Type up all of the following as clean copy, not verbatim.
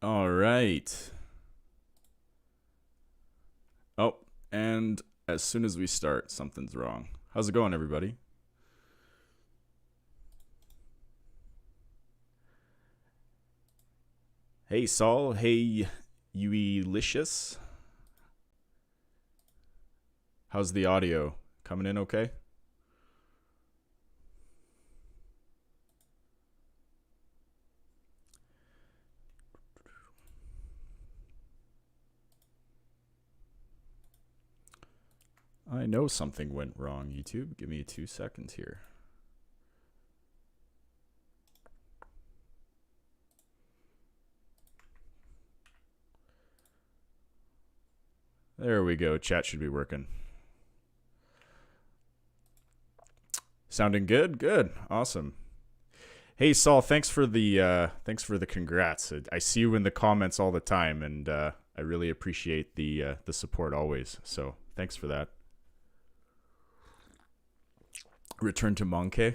All right. Oh, and as soon as we start, something's wrong. How's it going, everybody? Hey, Saul. Hey, Uelicious. How's the audio? Coming in okay? I know something went wrong, YouTube. Give me 2 seconds here. There we go. Chat should be working. Sounding good? Good. Awesome. Hey Saul, thanks for the congrats. I see you in the comments all the time, and I really appreciate the support always. So thanks for that. Return to Monkey.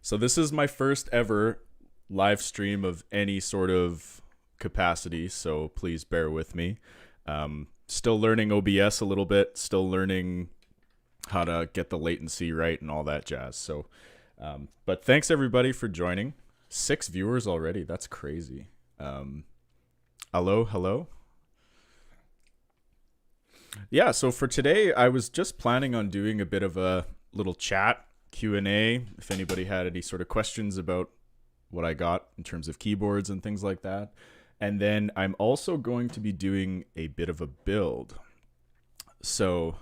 So this is my first ever live stream of any sort of capacity, so please bear with me. Still learning OBS a little bit, still learning how to get the latency right and all that jazz. So, but thanks everybody for joining. 6 viewers already, that's crazy. Hello. Yeah, so for today, I was just planning on doing a bit of a little chat, Q&A, if anybody had any sort of questions about what I got in terms of keyboards and things like that. And then I'm also going to be doing a bit of a build. So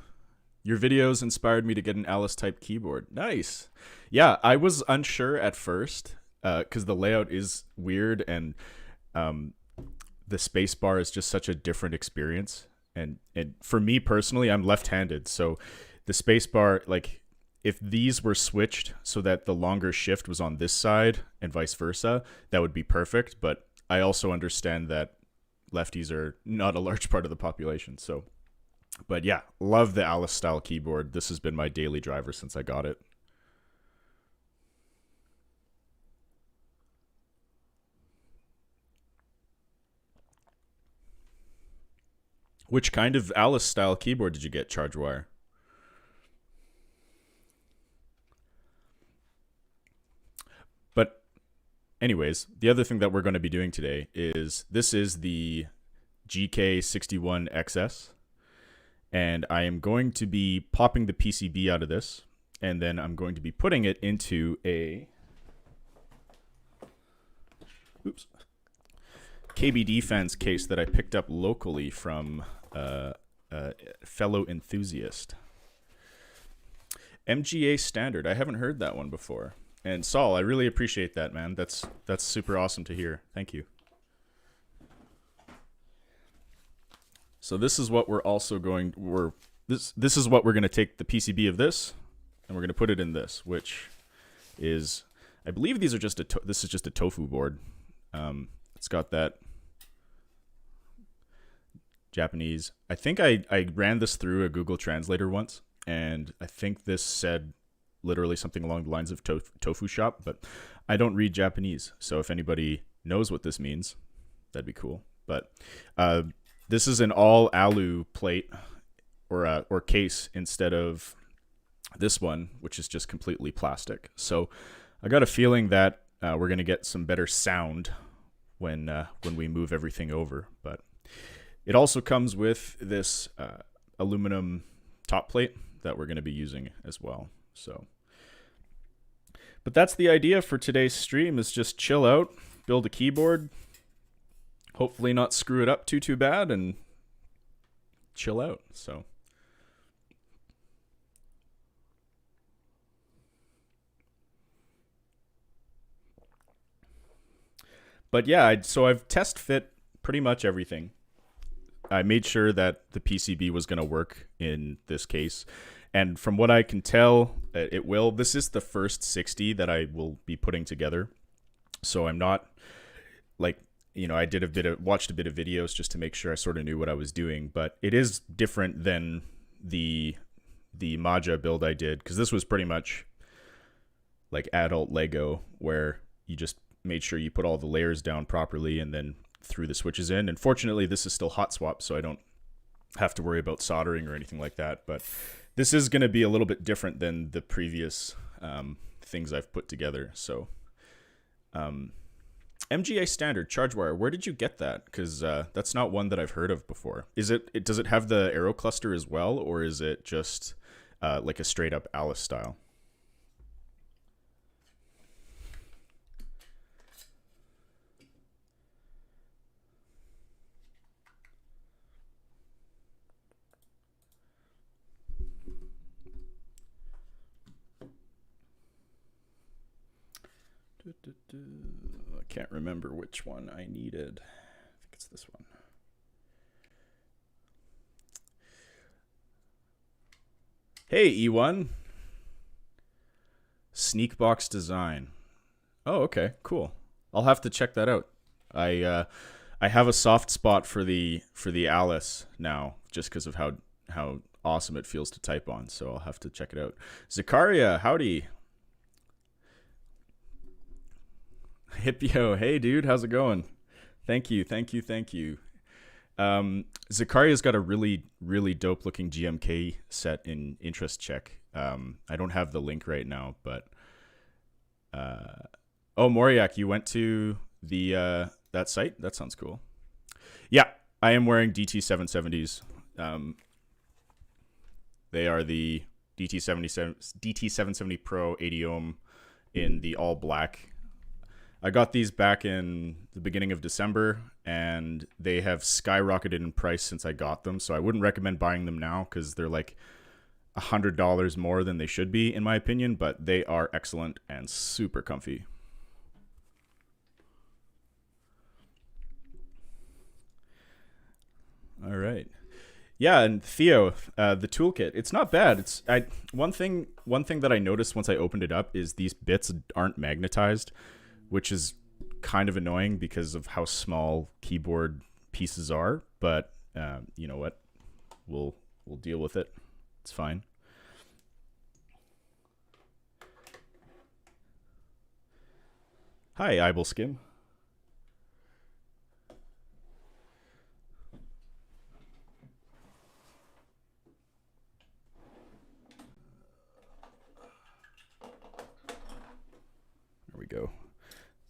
your videos inspired me to get an Alice type keyboard. Nice. Yeah, I was unsure at first because the layout is weird and the space bar is just such a different experience. And for me personally, I'm left-handed. So the space bar, like if these were switched so that the longer shift was on this side and vice versa, that would be perfect. But I also understand that lefties are not a large part of the population. So, but yeah, love the Alice style keyboard. This has been my daily driver since I got it. Which kind of Alice style keyboard did you get, Chargewire? But anyways, the other thing that we're going to be doing today is this is the GK61XS. And I am going to be popping the PCB out of this. And then I'm going to be putting it into a KBD fans case that I picked up locally from a fellow enthusiast. MGA Standard. I haven't heard that one before. And Saul, I really appreciate that, man. That's super awesome to hear. Thank you. So this is what we're also going this is what we're going to take the PCB of this and we're going to put it in this, which is I believe these are just this is just a tofu board. It's got that Japanese. I think I ran this through a Google Translator once, and I think this said literally something along the lines of tofu shop, but I don't read Japanese, so if anybody knows what this means, that'd be cool. But this is an all alu plate or case instead of this one, which is just completely plastic. So I got a feeling that we're gonna get some better sound when we move everything over. But it also comes with this aluminum top plate that we're going to be using as well. So, but that's the idea for today's stream, is just chill out, build a keyboard, hopefully not screw it up too bad, and chill out. So but yeah, so I've test fit pretty much everything. I made sure that the PCB was going to work in this case. And from what I can tell, it will. This is the first 60 that I will be putting together. So I'm not like, you know, I watched a bit of videos just to make sure I sort of knew what I was doing, but it is different than the the Maja build I did, because this was pretty much like adult Lego, where you just made sure you put all the layers down properly and then threw the switches in. And fortunately, this is still hot swap, so I don't have to worry about soldering or anything like that. But this is going to be a little bit different than the previous things I've put together. So MGA standard charge wire, where did you get that? Because that's not one that I've heard of before. Does it have the arrow cluster as well, or is it just like a straight up Alice style? I can't remember which one I needed. I think it's this one. Hey, E1. Sneak box design. Oh, okay, cool. I'll have to check that out. I have a soft spot for the Alice now, just because of how awesome it feels to type on. So I'll have to check it out. Zakaria, howdy. Hippio, hey dude, how's it going? Thank you. Zakaria's got a really, really dope looking GMK set in interest check. I don't have the link right now, but Moriak, you went to the that site? That sounds cool. Yeah, I am wearing DT770s. They are the DT770 Pro 80 ohm in the all black. I got these back in the beginning of December, and they have skyrocketed in price since I got them. So I wouldn't recommend buying them now because they're like $100 more than they should be, in my opinion. But they are excellent and super comfy. All right. Yeah, and Theo, the toolkit, it's not bad. One thing that I noticed once I opened it up is these bits aren't magnetized, which is kind of annoying because of how small keyboard pieces are. But you know what? We'll deal with it. It's fine. Hi, Ibelskim. There we go.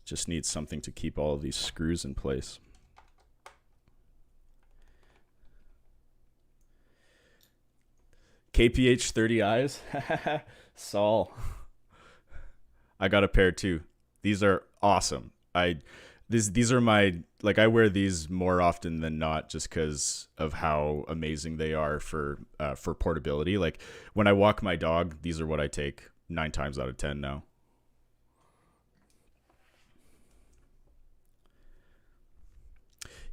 Just needs something to keep all of these screws in place. KPH 30Is? Saul. I got a pair too. These are awesome. These are my, like, I wear these more often than not just because of how amazing they are for portability. Like when I walk my dog, these are what I take 9 times out of 10 now.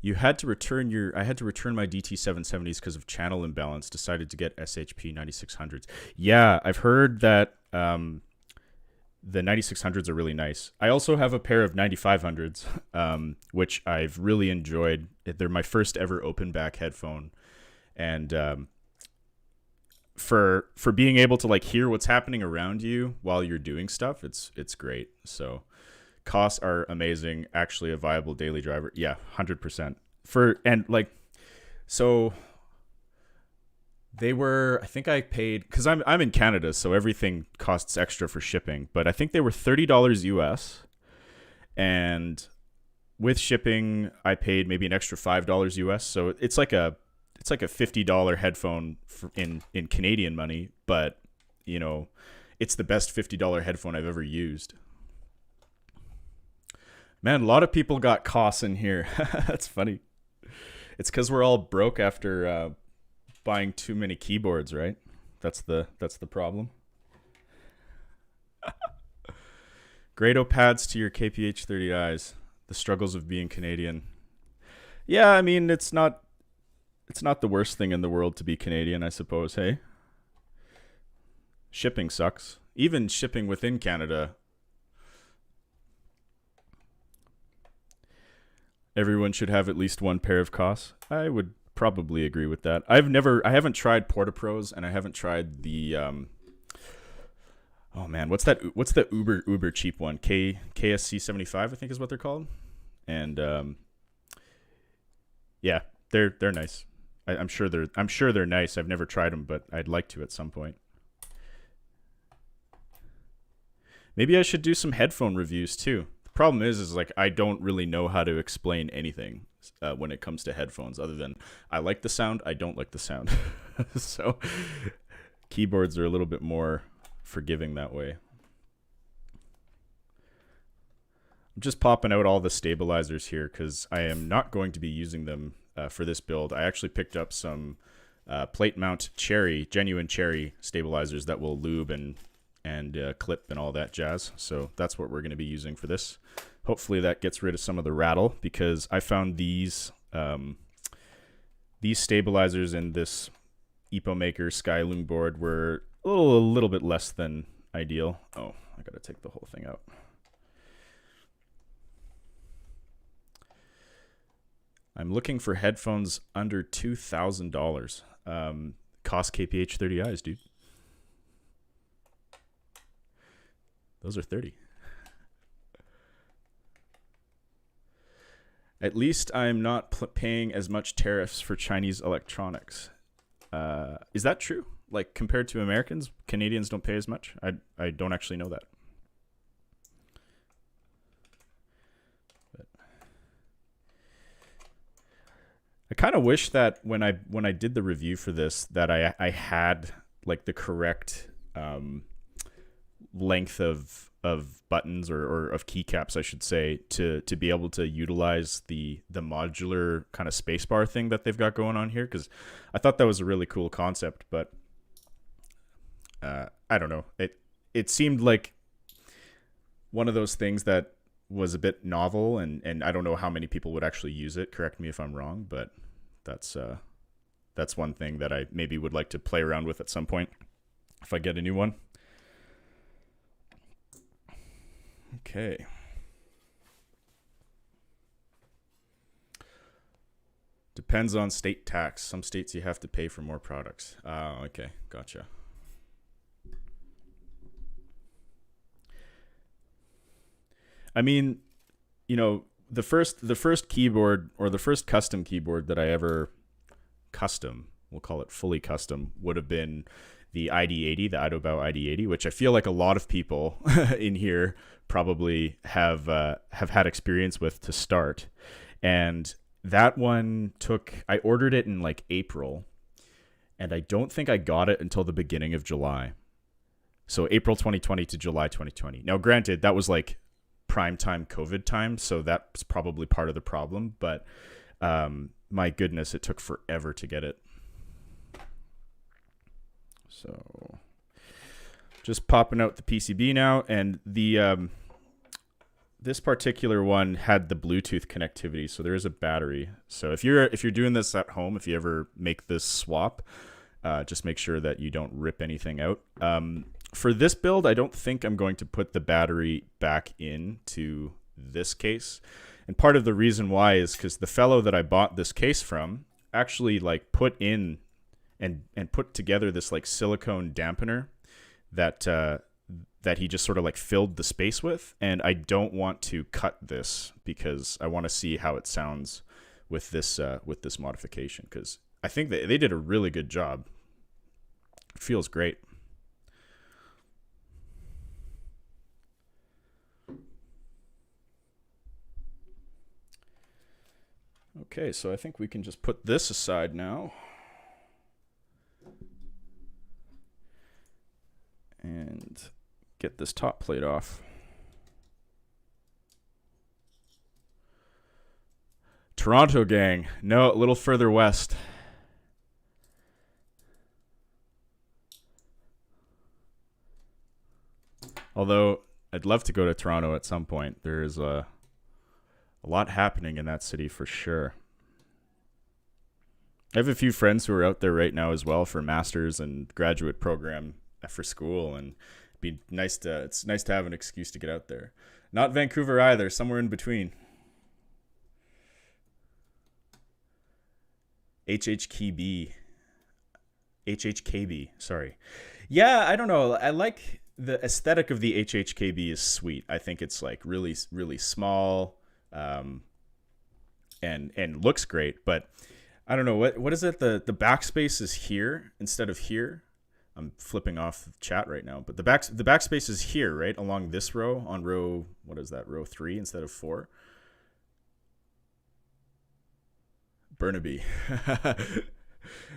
I had to return my DT770s because of channel imbalance. Decided to get SHP 9600s. Yeah, I've heard that the 9600s are really nice. I also have a pair of 9500s, which I've really enjoyed. They're my first ever open back headphone, and for being able to like hear what's happening around you while you're doing stuff, it's great. So costs are amazing. Actually, a viable daily driver. Yeah, 100%. So they were, I think I paid, because I'm in Canada, so everything costs extra for shipping, but I think they were $30 US, and with shipping I paid maybe an extra $5 US. So it's like a $50 headphone in Canadian money, but you know, it's the best $50 headphone I've ever used. Man, a lot of people got costs in here. That's funny. It's because we're all broke after buying too many keyboards, right? That's the problem. Grado pads to your KPH 30Is. The struggles of being Canadian. Yeah, I mean, it's not the worst thing in the world to be Canadian, I suppose, hey? Shipping sucks. Even shipping within Canada. Everyone should have at least one pair of costs. I would probably agree with that. I haven't tried Porta-Pros, and I haven't tried the oh man, what's the uber cheap one? KSC75, I think is what they're called. And yeah, they're nice. I'm sure they're nice. I've never tried them, but I'd like to at some point. Maybe I should do some headphone reviews too. The problem is like I don't really know how to explain anything when it comes to headphones, other than I like the sound, I don't like the sound. So keyboards are a little bit more forgiving that way. I'm just popping out all the stabilizers here because I am not going to be using them for this build. I actually picked up some plate mount genuine cherry stabilizers that will lube and clip and all that jazz. So that's what we're going to be using for this. Hopefully that gets rid of some of the rattle, because I found these stabilizers in this EpoMaker Skyloom board were a little bit less than ideal. Oh, I got to take the whole thing out. I'm looking for headphones under $2,000. Cost KPH 30Is, dude. Those are 30. At least I'm not paying as much tariffs for Chinese electronics. Is that true? Like compared to Americans, Canadians don't pay as much? I don't actually know that. But I kind of wish that when I did the review for this, that I had like the correct length of buttons or of keycaps, I should say, to be able to utilize the modular kind of spacebar thing that they've got going on here, because I thought that was a really cool concept, but I don't know. It seemed like one of those things that was a bit novel, and I don't know how many people would actually use it. Correct me if I'm wrong, but that's one thing that I maybe would like to play around with at some point if I get a new one. Okay. Depends on state tax. Some states you have to pay for more products. Oh, okay. Gotcha. I mean, you know, the first keyboard, or the first custom keyboard that I ever we'll call it fully custom, would have been the ID80, the Idobao ID80, which I feel like a lot of people in here probably have had experience with to start. And that one I ordered it in like April, and I don't think I got it until the beginning of July. So April 2020 to July 2020. Now, granted, that was like prime time COVID time, so that's probably part of the problem, but my goodness, it took forever to get it. So just popping out the PCB now, and the this particular one had the Bluetooth connectivity, so there is a battery. So if you're doing this at home, if you ever make this swap, just make sure that you don't rip anything out. For this build, I don't think I'm going to put the battery back into this case. And part of the reason why is because the fellow that I bought this case from actually like put in and put together this like silicone dampener that that he just sort of like filled the space with. And I don't want to cut this because I want to see how it sounds with this modification, because I think they did a really good job. It feels great. Okay, so I think we can just put this aside now. And get this top plate off. Toronto gang. No, a little further west. Although I'd love to go to Toronto at some point. There's a lot happening in that city for sure. I have a few friends who are out there right now as well for masters and graduate program for school, and it's nice to have an excuse to get out there. Not Vancouver either, somewhere in between. HHKB. HHKB, sorry. Yeah, I don't know. I like the aesthetic of the HHKB is sweet. I think it's like really, really small, and looks great. But I don't know what is it. The backspace is here instead of here. I'm flipping off the chat right now, but the backspace is here, right along this row on row. What is that? Row 3 instead of 4. Burnaby.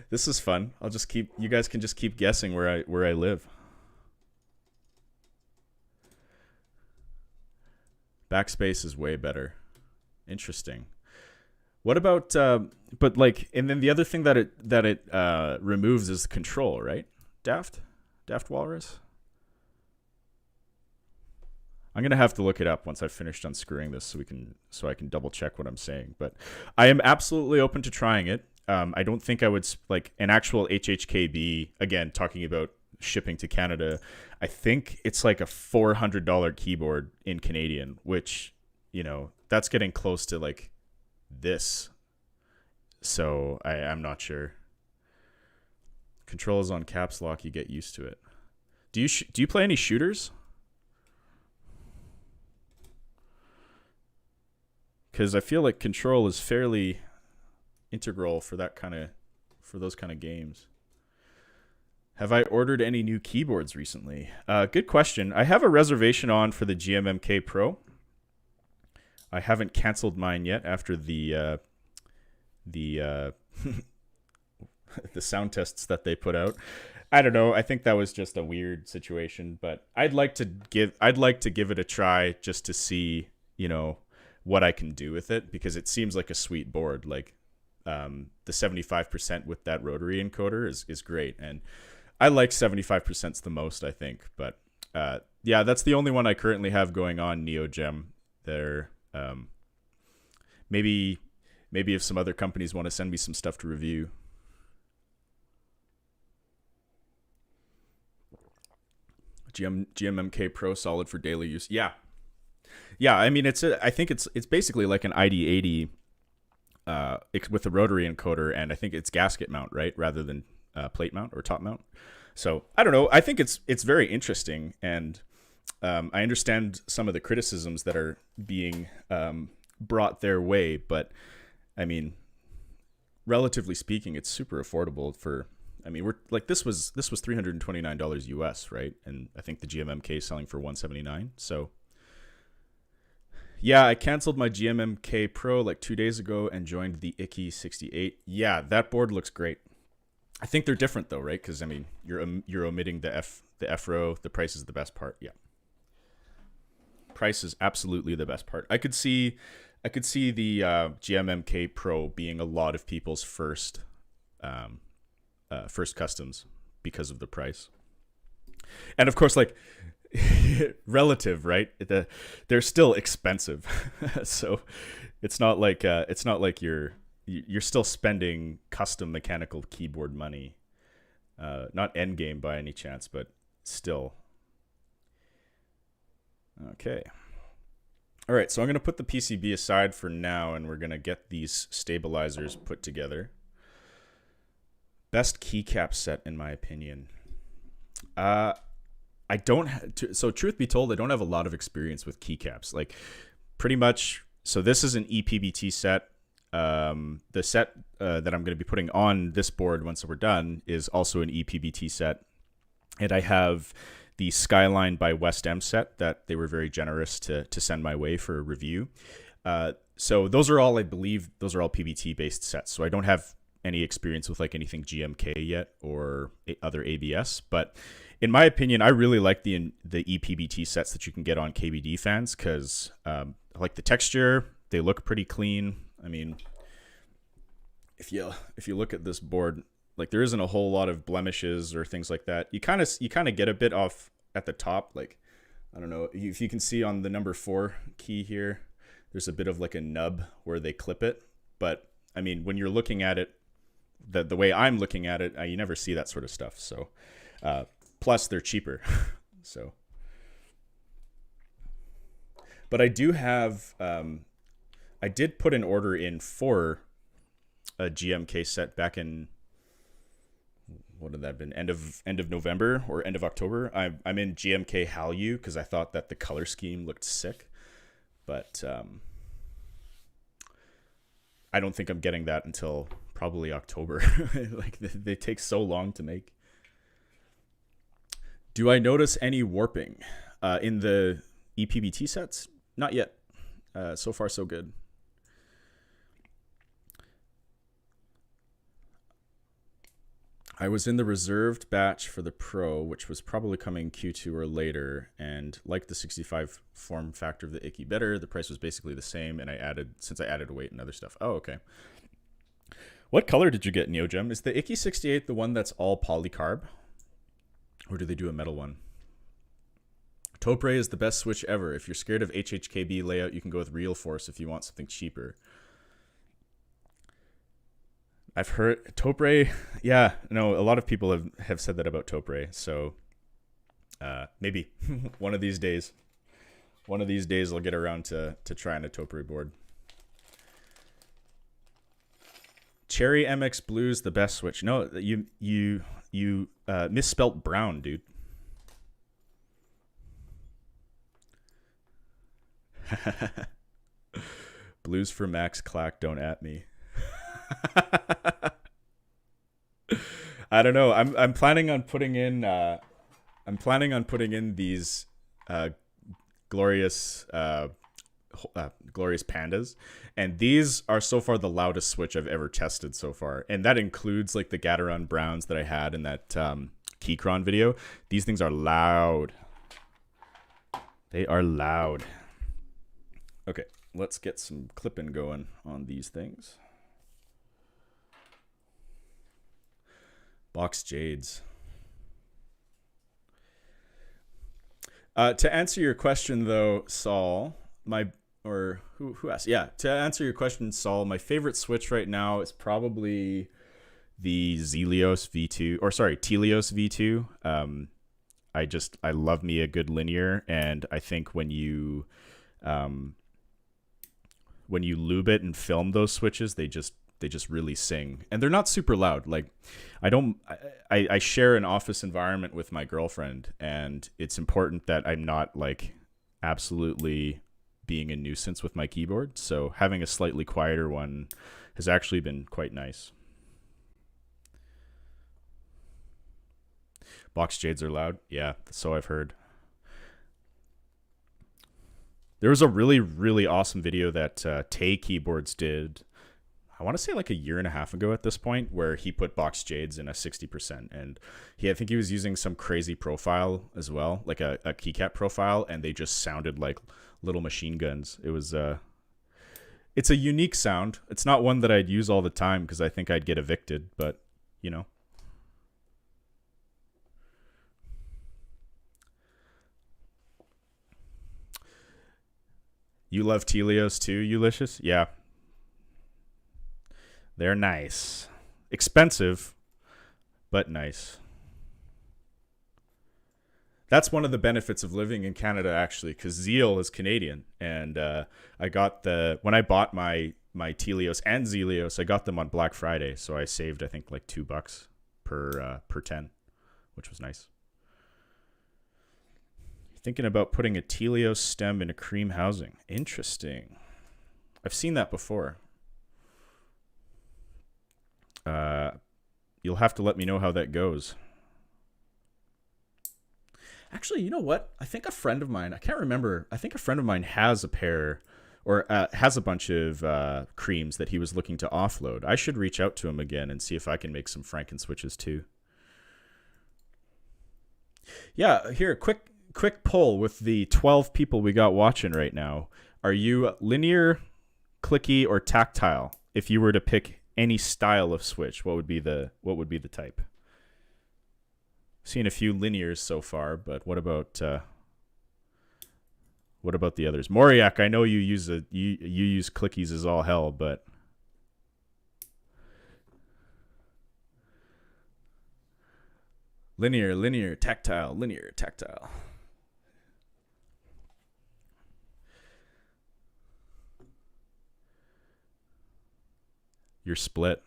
This is fun. I'll just keep. You guys can just keep guessing where I live. Backspace is way better. Interesting. What about? But like, and then the other thing that it removes is control, right? Daft Walrus. I'm gonna have to look it up once I've finished unscrewing this, so I can double check what I'm saying. But I am absolutely open to trying it. I don't think I would like an actual HHKB. Again, talking about shipping to Canada, I think it's like a $400 keyboard in Canadian, which, you know, that's getting close to like this. So I'm not sure. Controls on caps lock, you get used to it. Do you play any shooters? Because I feel like control is fairly integral for those kind of games. Have I ordered any new keyboards recently? Good question. I have a reservation on for the GMMK Pro. I haven't canceled mine yet after the the sound tests that they put out. I don't know. I think that was just a weird situation, but I'd like to give it a try just to see, you know, what I can do with it, because it seems like a sweet board. Like the 75% with that rotary encoder is great, and I like 75% the most, I think. But yeah, that's the only one I currently have going on, NeoGem. There, maybe if some other companies want to send me some stuff to review. GMMK Pro solid for daily use. Yeah. I mean, I think it's basically like an ID80 with a rotary encoder, and I think it's gasket mount, right, rather than plate mount or top mount. So I don't know. I think it's very interesting, and I understand some of the criticisms that are being brought their way, but I mean, relatively speaking, it's super affordable for. I mean, we're like this was $329 US, right? And I think the GMMK is selling for $179. So yeah, I canceled my GMMK Pro like 2 days ago and joined the Untitled. Yeah, that board looks great. I think they're different though, right? Because I mean, you're omitting the F row. The price is the best part. Yeah, price is absolutely the best part. I could see the GMMK Pro being a lot of people's first customs because of the price, and of course, like relative, right? They're still expensive, so it's not like you're still spending custom mechanical keyboard money. Not endgame by any chance, but still. Okay. All right, so I'm going to put the PCB aside for now, and we're going to get these stabilizers put together. Best keycap set, in my opinion. I don't. So truth be told, I don't have a lot of experience with keycaps. Like, pretty much. So this is an ePBT set. The set that I'm going to be putting on this board once we're done is also an ePBT set, and I have the Skyline by West M set that they were very generous to send my way for a review. So those are all, I believe, PBT based sets. So I don't have any experience with like anything GMK yet or other ABS, but in my opinion, I really like the ePBT sets that you can get on KBD fans, because I like the texture. They look pretty clean. I mean, if you look at this board, like there isn't a whole lot of blemishes or things like that. You kind of get a bit off at the top. Like, I don't know if you can see on the number 4 key here, there's a bit of like a nub where they clip it. But I mean, when you're looking at it, the way I'm looking at it, you never see that sort of stuff. So, plus they're cheaper. So, but I do have, I did put an order in for a GMK set back in, what had that been? End of November or end of October. I'm in GMK Hallyu because I thought that the color scheme looked sick, but I don't think I'm getting that until probably October. Like they take so long to make. Do I notice any warping in the EPBT sets? Not yet. So far, so good. I was in the reserved batch for the Pro, which was probably coming Q2 or later, and liked the 65 form factor of the Icky better. The price was basically the same, and I added weight and other stuff. Oh, okay. What color did you get, NeoGem? Is the Icky 68 the one that's all polycarb? Or do they do a metal one? Topre is the best switch ever. If you're scared of HHKB layout, you can go with Real Force if you want something cheaper. I've heard Topre. Yeah, no, a lot of people have said that about Topre. So maybe one of these days I'll get around to trying a Topre board. Cherry MX Blue's the best switch. No, you misspelt brown, dude. Blues for Max Clack, don't at me. I don't know. I'm planning on putting in these glorious pandas, and these are so far the loudest switch I've ever tested so far, and that includes like the Gateron Browns that I had in that Keychron video. These things are loud. They are loud. Okay, let's get some clipping going on these things. Box Jades. To answer your question though, Saul, who asked? Yeah, to answer your question, Saul, my favorite switch right now is probably the Telios V2. I love me a good linear, and I think when you lube it and film those switches, they just really sing, and they're not super loud. Like I share an office environment with my girlfriend, and it's important that I'm not like absolutely being a nuisance with my keyboard. So having a slightly quieter one has actually been quite nice. Box Jades are loud. Yeah, so I've heard. There was a really, really awesome video that Tay Keyboards did, I want to say like a year and a half ago at this point, where he put Box Jades in a 60%. And I think he was using some crazy profile as well, like a keycap profile, and they just sounded like little machine guns. It was it's a unique sound. It's not one that I'd use all the time because I think I'd get evicted, but you know. You love Telios too, Ulysses? Yeah. They're nice. Expensive, but nice. That's one of the benefits of living in Canada, actually, because Zeal is Canadian. And I got when I bought my Telios and Zelios, I got them on Black Friday. So I saved, I think, like $2 per 10, which was nice. Thinking about putting a Telios stem in a cream housing. Interesting. I've seen that before. You'll have to let me know how that goes. Actually, you know what? I think a friend of mine, I can't remember, I think a friend of mine has a pair or has a bunch of creams that he was looking to offload. I should reach out to him again and see if I can make some Franken switches too. Yeah, here, quick poll with the 12 people we got watching right now. Are you linear, clicky, or tactile? If you were to pick any style of switch, what would be the type? Seen a few linears so far, but what about the others? Moriak, I know you use clickies as all hell, but linear, tactile, linear, tactile. You're split.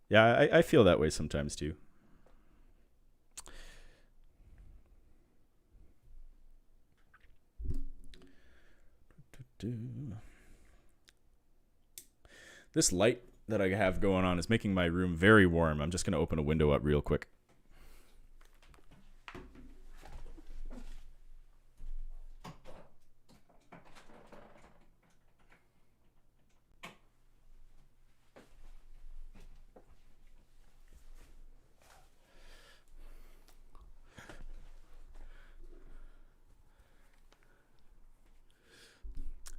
Yeah, I feel that way sometimes too. This light that I have going on is making my room very warm. I'm just going to open a window up real quick.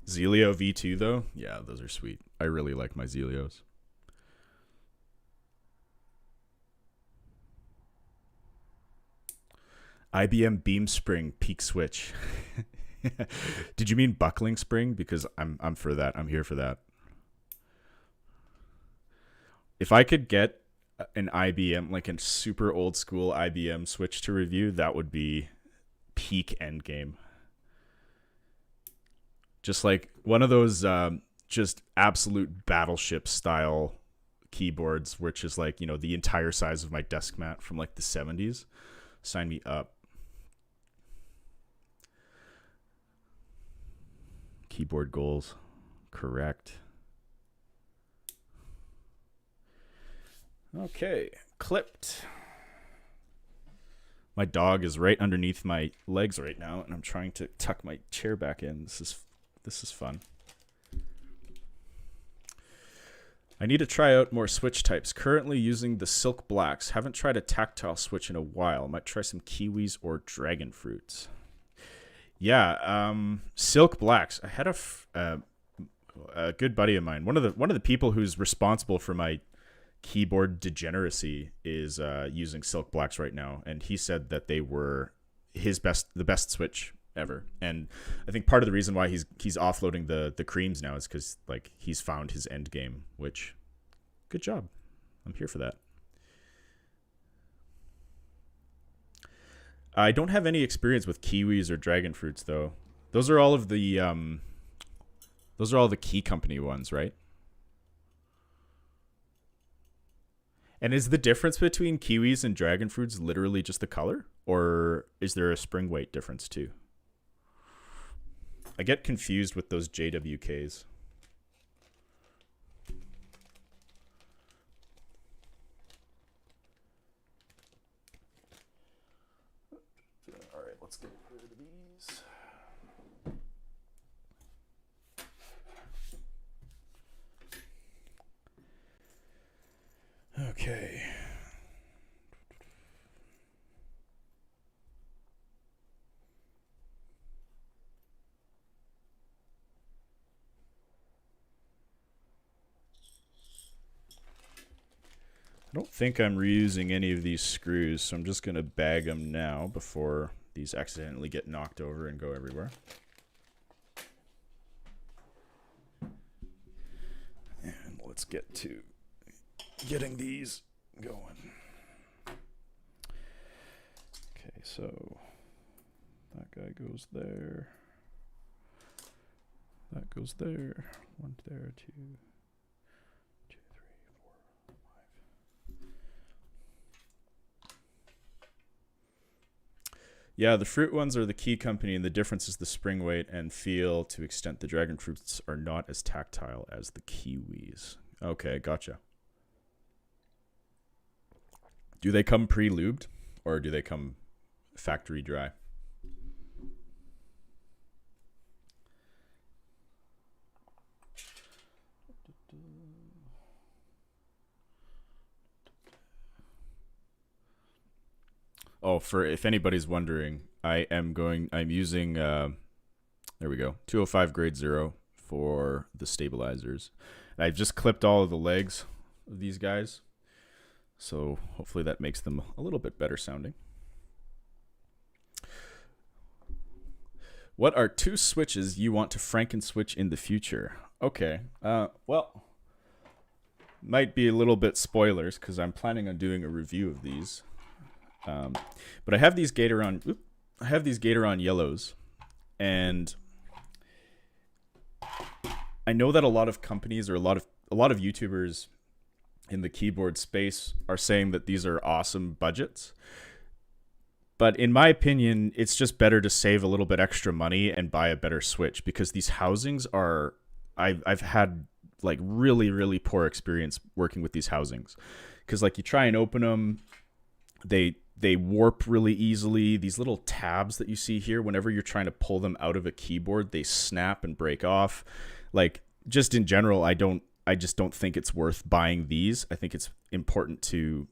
Zelio V2 though, yeah, those are sweet. I really like my Zelios. IBM Beam Spring Peak Switch. Did you mean buckling spring? Because I'm for that. I'm here for that. If I could get an IBM, like a super old school IBM switch to review, that would be peak endgame. Just like one of those just absolute battleship style keyboards, which is like, you know, the entire size of my desk mat from like the 70s. Sign me up. Keyboard goals. Correct. Okay, clipped. My dog is right underneath my legs right now, and I'm trying to tuck my chair back in. This is fun. I need to try out more switch types. Currently using the Silk Blacks. Haven't tried a tactile switch in a while. Might try some kiwis or dragon fruits. Yeah, Silk Blacks. I had a good buddy of mine. One of the people who's responsible for my keyboard degeneracy is using Silk Blacks right now, and he said that they were the best switch ever. And I think part of the reason why he's offloading the creams now is because like he's found his end game, which good job. I'm here for that. I don't have any experience with kiwis or dragon fruits though. Those are all the key company ones, right? And is the difference between kiwis and dragon fruits literally just the color, or is there a spring weight difference too? I get confused with those JWKs. All right, let's get rid of these. Okay. I don't think I'm reusing any of these screws, so I'm just going to bag them now before these accidentally get knocked over and go everywhere. And let's get to getting these going. Okay, so that guy goes there. That goes there. One there, two. Yeah, the fruit ones are the key company, and the difference is the spring weight and feel to extent the dragon fruits are not as tactile as the kiwis. Okay, gotcha. Do they come pre-lubed, or do they come factory dry? Oh, for if anybody's wondering, I'm using, there we go, 205 grade 0 for the stabilizers. And I've just clipped all of the legs of these guys, so hopefully that makes them a little bit better sounding. What are 2 switches you want to Franken switch in the future? Okay, well, might be a little bit spoilers because I'm planning on doing a review of these. But I have these Gatoron yellows, and I know that a lot of companies or a lot of YouTubers in the keyboard space are saying that these are awesome budgets. But in my opinion, it's just better to save a little bit extra money and buy a better Switch, because these housings are, I've had like really, really poor experience working with these housings. Because like you try and open them, they warp really easily. These little tabs that you see here, whenever you're trying to pull them out of a keyboard, they snap and break off. Like, just in general, I just don't think it's worth buying these. I think it's important to,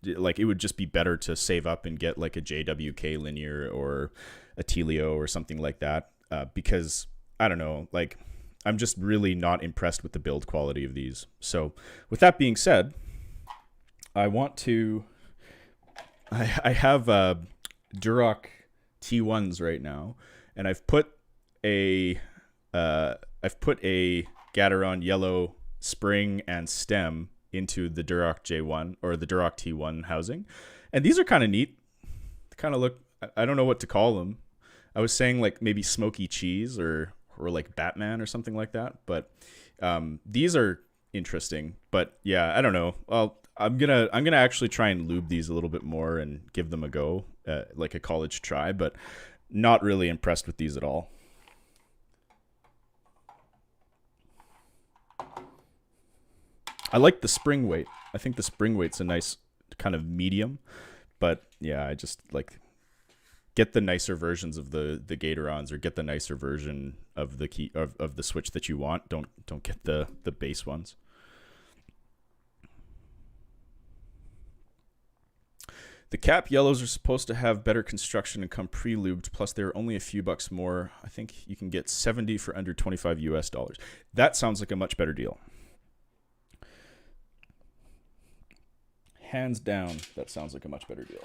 like, it would just be better to save up and get like a JWK Linear or a Telio or something like that, because I don't know, like, I'm just really not impressed with the build quality of these. So with that being said, I want to, I have Durock T1s right now, and I've put a Gateron yellow spring and stem into the Durock J1 or the Durock T1 housing, and these are kind of neat. They kind of look, I don't know what to call them. I was saying like maybe smoky cheese or like Batman or something like that, but these are interesting. But yeah, I don't know. Well, I'm gonna actually try and lube these a little bit more and give them a go, like a college try, but not really impressed with these at all. I like the spring weight. I think the spring weight's a nice kind of medium, but yeah, I just like, get the nicer versions of the Gatorons, or get the nicer version of the key of the Switch that you want. Don't get the base ones. The cap yellows are supposed to have better construction and come pre-lubed, plus they're only a few bucks more. I think you can get 70 for under 25 US dollars. That sounds like a much better deal. Hands down, that sounds like a much better deal.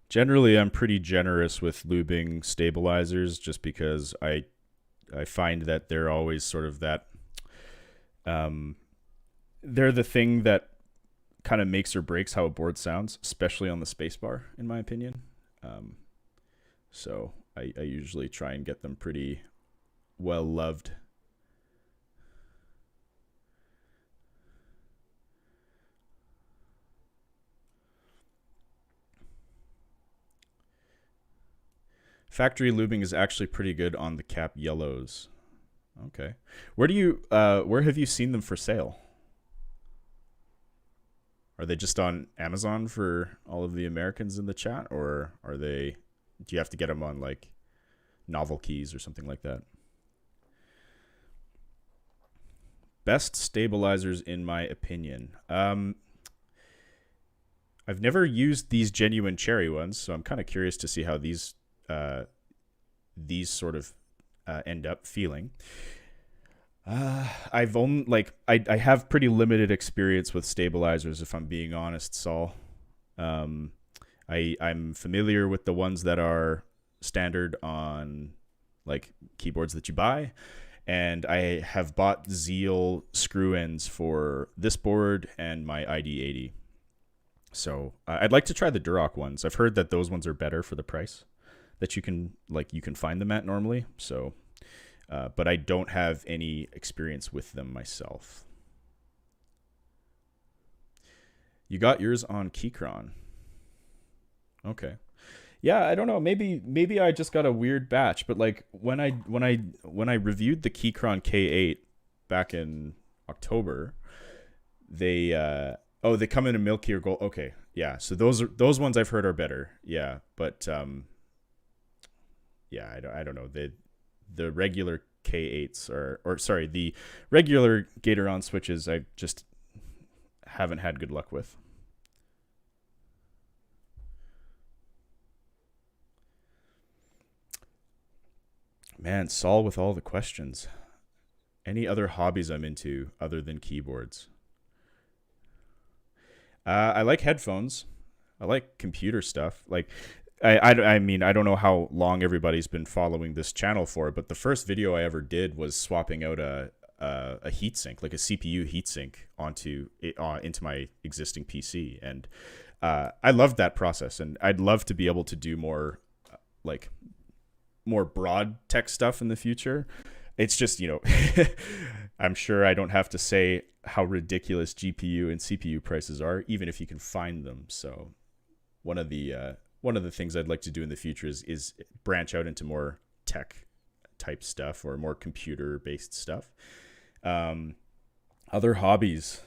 Generally, I'm pretty generous with lubing stabilizers, just because I find that they're always sort of that, they're the thing that kind of makes or breaks how a board sounds, especially on the spacebar, in my opinion. So I usually try and get them pretty well loved. Factory lubing is actually pretty good on the cap yellows. Okay. Where have you seen them for sale? Are they just on Amazon for all of the Americans in the chat, or do you have to get them on like Novel Keys or something like that? Best stabilizers in my opinion. I've never used these genuine cherry ones, so I'm kind of curious to see how these sort of end up feeling. I've only I have pretty limited experience with stabilizers, if I'm being honest, Saul. I'm familiar with the ones that are standard on like keyboards that you buy, and I have bought Zeal screw ends for this board and my ID80. So I'd like to try the Durock ones. I've heard that those ones are better for the price that you can find them at normally. So, but I don't have any experience with them myself. You got yours on Keychron. Okay. Yeah, I don't know. Maybe I just got a weird batch, but like when I reviewed the Keychron K8 back in October, they come in a milky or gold. Okay. Yeah. So those ones I've heard are better. Yeah, but yeah, I don't know. The regular K8s the regular Gateron switches I just haven't had good luck with. Man, Saul with all the questions. Any other hobbies I'm into other than keyboards? I like headphones. I like computer stuff. Like, I mean, I don't know how long everybody's been following this channel for, but the first video I ever did was swapping out a heatsink, like a CPU heatsink, onto it, into my existing PC, and I loved that process. And I'd love to be able to do more, like, more broad tech stuff in the future. It's just, I'm sure I don't have to say how ridiculous GPU and CPU prices are, even if you can find them. So one of the things I'd like to do in the future is branch out into more tech type stuff or more computer based stuff. Other hobbies.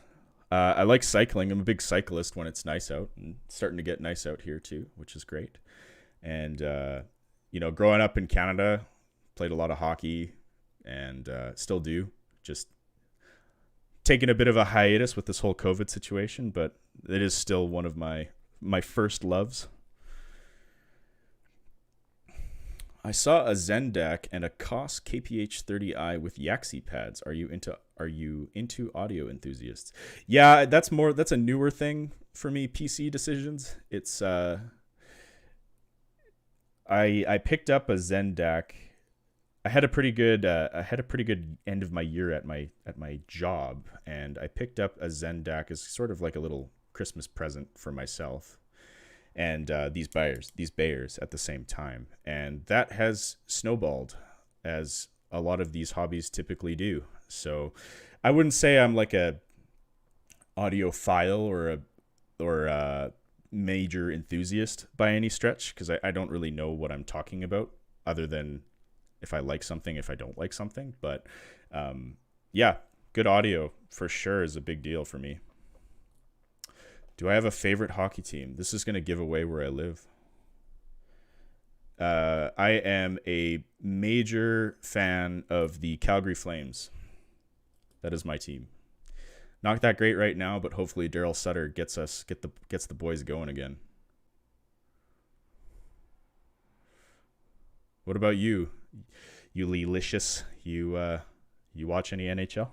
I like cycling. I'm a big cyclist when it's nice out, and it's starting to get nice out here too, which is great. And, growing up in Canada, played a lot of hockey and still do. Just taking a bit of a hiatus with this whole COVID situation, but it is still one of my first loves. I saw a Zendak and a Koss KPH30i with Yaxi pads. Are you into audio enthusiasts? Yeah, that's a newer thing for me. PC decisions. It's I picked up a Zendak. I had a pretty good end of my year at my job, and I picked up a Zendak as sort of like a little Christmas present for myself. And these Bayers at the same time, and that has snowballed, as a lot of these hobbies typically do. So I wouldn't say I'm like a audiophile or a major enthusiast by any stretch, because I don't really know what I'm talking about, other than if I like something, if I don't like something. But yeah, good audio for sure is a big deal for me. Do I have a favorite hockey team? This is going to give away where I live. I am a major fan of the Calgary Flames. That is my team. Not that great right now, but hopefully Daryl Sutter gets the boys going again. What about you? You Lelicious? You watch any NHL?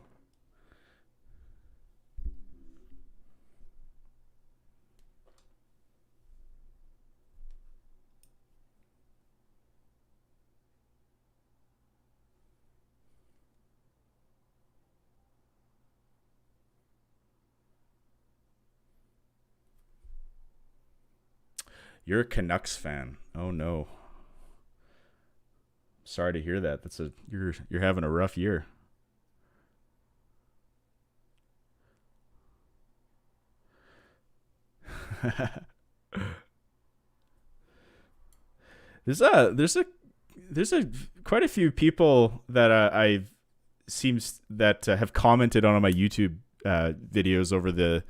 You're a Canucks fan. Oh no. Sorry to hear that. You're having a rough year. there's a quite a few people that I've seems that have commented on my YouTube videos over the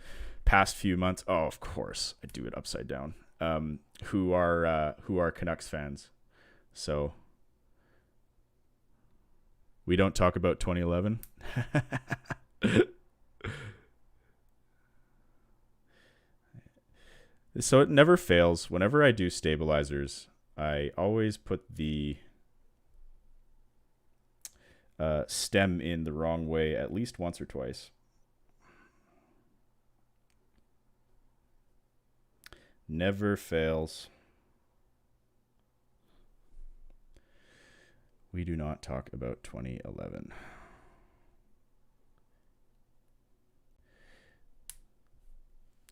past few months. Oh, of course, I do it upside down. Who are Canucks fans. So we don't talk about 2011. So it never fails. Whenever I do stabilizers, I always put the stem in the wrong way at least once or twice. Never fails. We do not talk about 2011.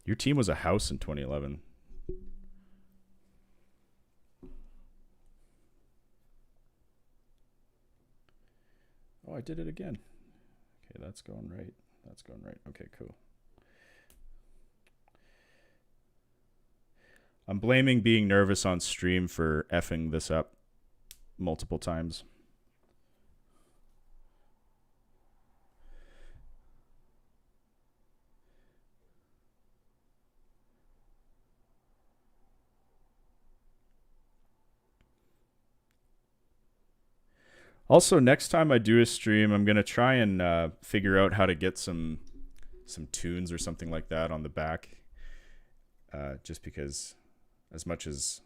Your team was a house in 2011. Oh, I did it again. Okay, that's going right. That's going right. Okay, cool. I'm blaming being nervous on stream for effing this up multiple times. Also, next time I do a stream, I'm going to try and figure out how to get some tunes or something like that on the back. Just because, as much as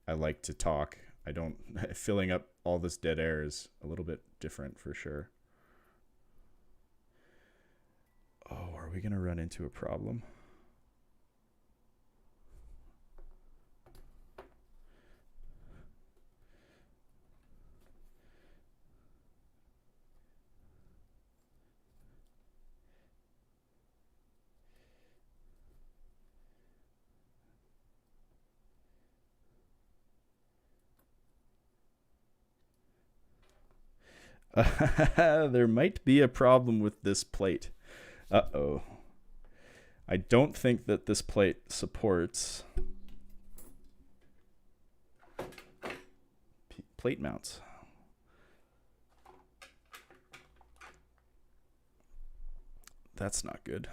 I like to talk, I don't filling up all this dead air is a little bit different for sure. Oh, are we going to run into a problem? There might be a problem with this plate. Uh-oh. I don't think that this plate supports plate mounts. That's not good.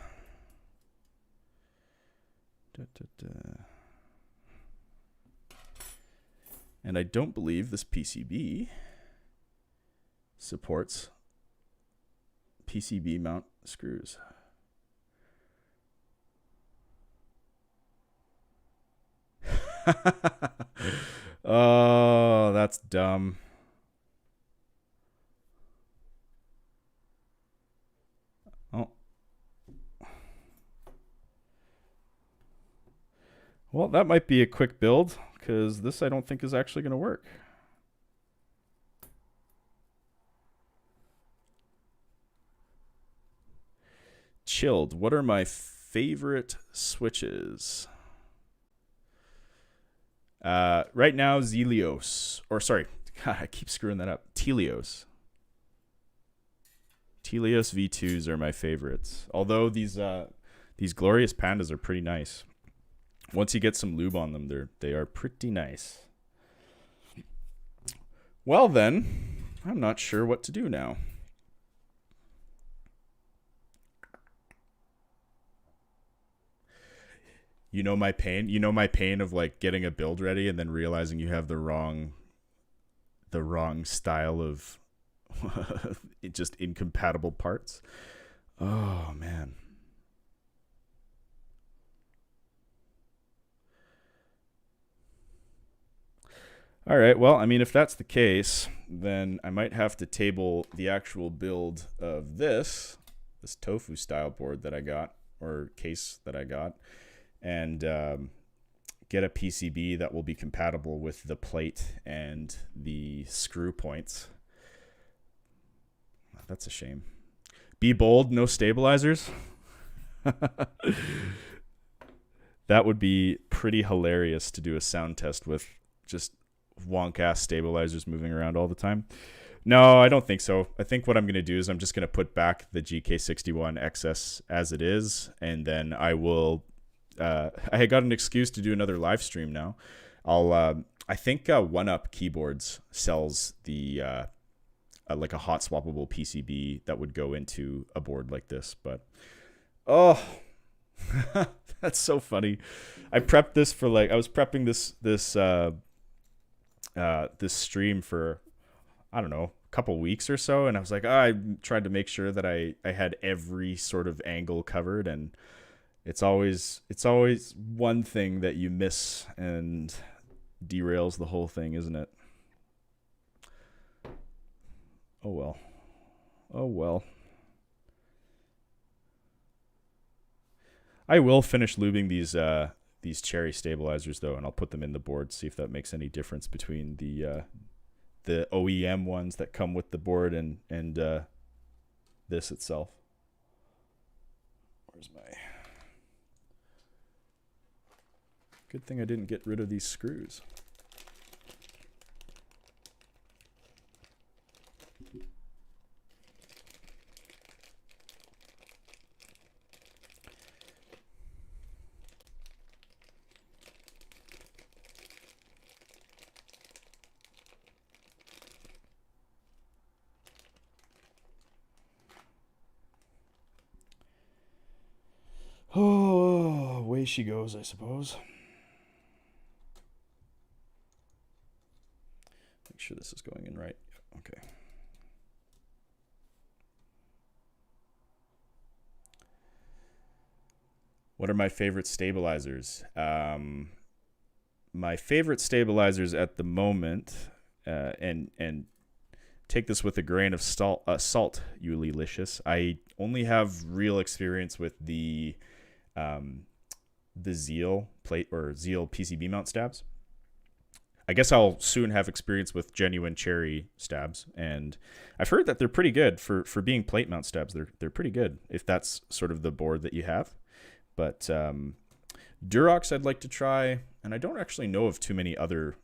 And I don't believe this PCB supports PCB mount screws. Oh, that's dumb. Oh. Well, that might be a quick build, because this I don't think is actually going to work. Chilled. What are my favorite switches? Right now, Zelios. Or sorry, God, I keep screwing that up. Telios. Telios V2s are my favorites. Although these glorious pandas are pretty nice. Once you get some lube on them, they are pretty nice. Well then, I'm not sure what to do now. You know my pain? You know my pain of like getting a build ready and then realizing you have the wrong style of just incompatible parts. Oh man. All right, well, I mean, if that's the case, then I might have to table the actual build of this tofu style board that I got, or case that I got, and get a PCB that will be compatible with the plate and the screw points. That's a shame. Be bold, no stabilizers. That would be pretty hilarious to do a sound test with just wonk-ass stabilizers moving around all the time. No, I don't think so. I think what I'm going to do is I'm just going to put back the GK61 XS as it is, and then I will... I got an excuse to do another live stream now. I think One Up Keyboards sells the like a hot swappable PCB that would go into a board like this, but oh, that's so funny. I prepped this for I was prepping this stream for, I don't know, a couple weeks or so, and I was like, I tried to make sure that I had every sort of angle covered, and it's always one thing that you miss and derails the whole thing, isn't it? Oh well. Oh well. I will finish lubing these cherry stabilizers though, and I'll put them in the board, see if that makes any difference between the OEM ones that come with the board and this itself. Where's my... Good thing I didn't get rid of these screws. Oh, away she goes, I suppose. Make sure this is going in right. Okay. What are my favorite stabilizers? My favorite stabilizers at the moment, and take this with a grain of salt, you licious. I only have real experience with the Zeal plate or Zeal PCB mount stabs. I guess I'll soon have experience with genuine cherry stabs, and I've heard that they're pretty good for being plate mount stabs. They're pretty good if that's sort of the board that you have. But Durox I'd like to try, and I don't actually know of too many other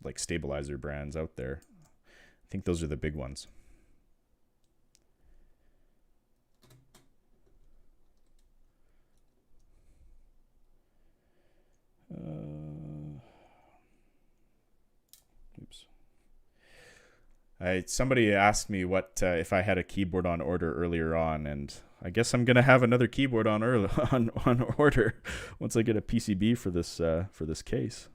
like stabilizer brands out there. I think those are the big ones. Somebody asked me what if I had a keyboard on order earlier on, and I guess I'm gonna have another keyboard on on order once I get a PCB for this case.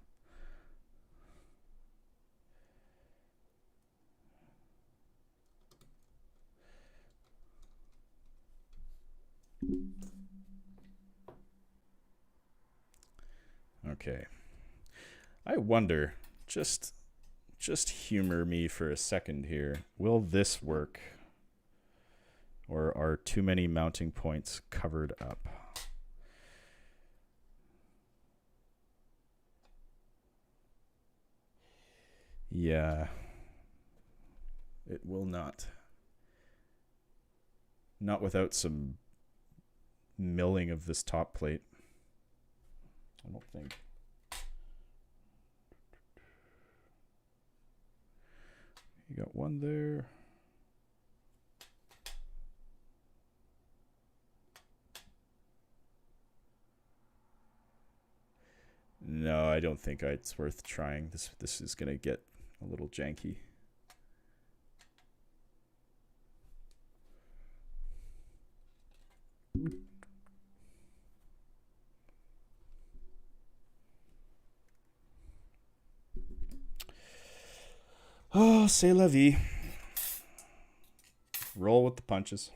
Okay. I wonder, just humor me for a second here. Will this work? Or are too many mounting points covered up? Yeah. It will not. Not without some milling of this top plate. I don't think. You got one there. No, I don't think it's worth trying. This is gonna get a little janky. Oh, c'est la vie. Roll with the punches.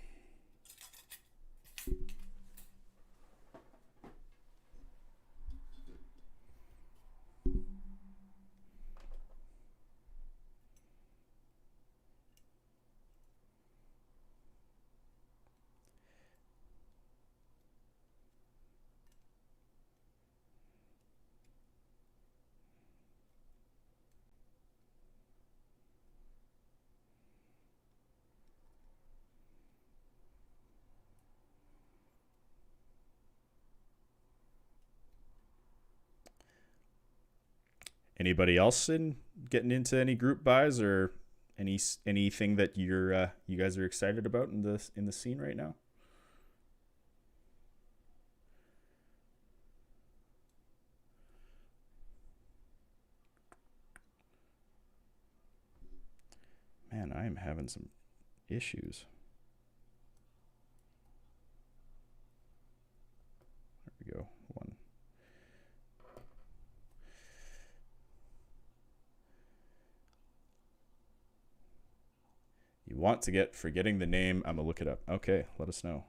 Anybody else in getting into any group buys or anything that you guys are excited about in the scene right now? Man, I am having some issues. There we go. One. You want to get forgetting the name. I'm gonna look it up. Okay, let us know.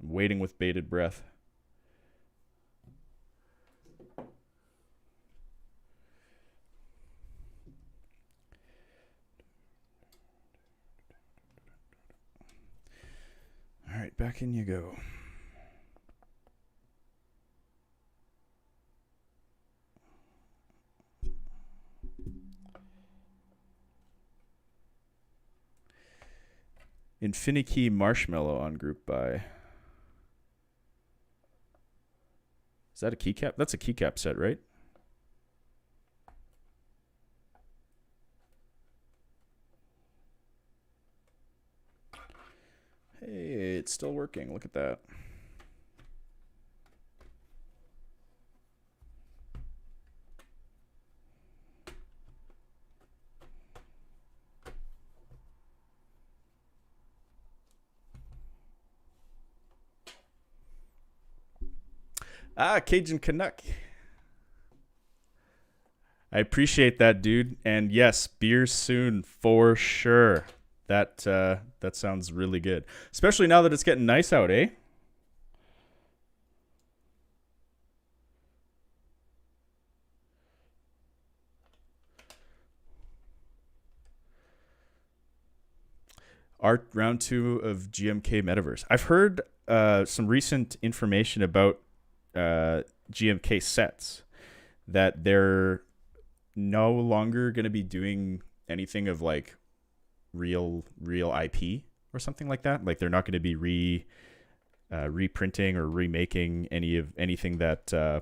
I'm waiting with bated breath. All right, back in you go. Infinity Marshmallow on group buy. Is that a keycap? That's a keycap set, right? Hey, it's still working. Look at that. Cajun Canuck. I appreciate that, dude. And yes, beer soon for sure. That sounds really good, especially now that it's getting nice out, eh? Art round 2 of GMK Metaverse. I've heard some recent information about GMK sets that they're no longer going to be doing anything of like real IP or something like that. Like they're not going to be reprinting or remaking anything that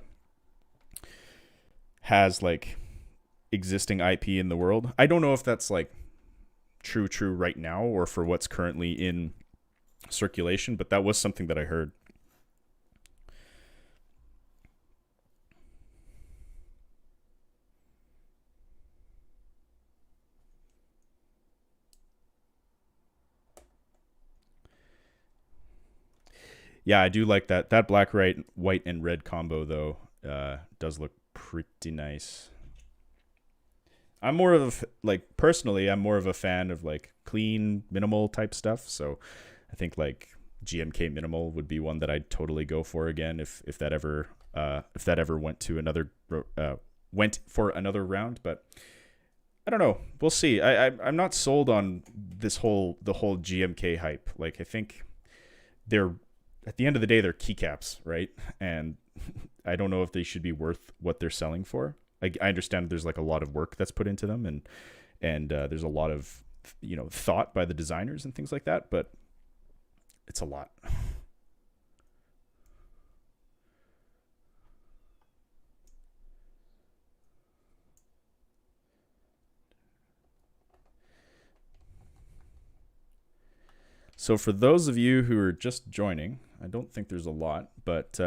has like existing IP in the world. I don't know if that's like true right now or for what's currently in circulation, but that was something that I heard. Yeah, I do like that. That black, white, and red combo though does look pretty nice. I'm more of like personally, I'm more of a fan of like clean, minimal type stuff. So I think like GMK minimal would be one that I'd totally go for again if that ever went to another went for another round. But I don't know. We'll see. I'm not sold on the whole GMK hype. Like I think they're at the end of the day they're keycaps, right? And I don't know if they should be worth what they're selling for. I understand there's like a lot of work that's put into them, and there's a lot of thought by the designers and things like that, but it's a lot. So for those of you who are just joining, I don't think there's a lot, but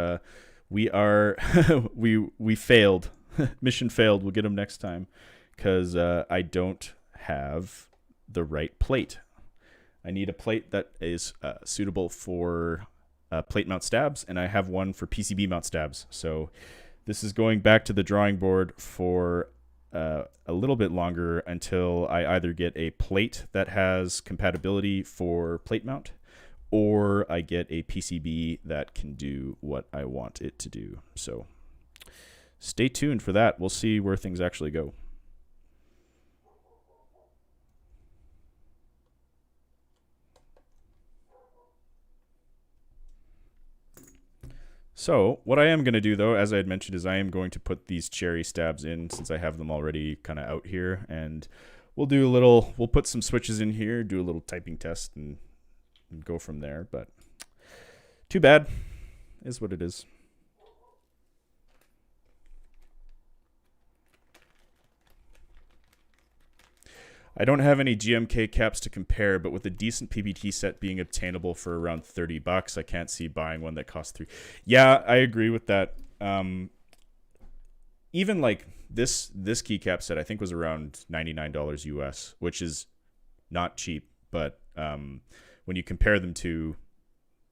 we are we failed. Mission failed. We'll get them next time because I don't have the right plate. I need a plate that is suitable for plate mount stabs, and I have one for PCB mount stabs. So this is going back to the drawing board for a little bit longer until I either get a plate that has compatibility for plate mount, or I get a PCB that can do what I want it to do. So stay tuned for that. We'll see where things actually go. So what I am going to do, though, as I had mentioned, is I am going to put these cherry stabs in since I have them already kind of out here. And we'll put some switches in here, do a little typing test, and go from there. But too bad, is what it is. I don't have any GMK caps to compare, but with a decent PBT set being obtainable for around $30, I can't see buying one that costs $3. Yeah, I agree with that. Even like this keycap set, I think was around $99 US, which is not cheap. But when you compare them to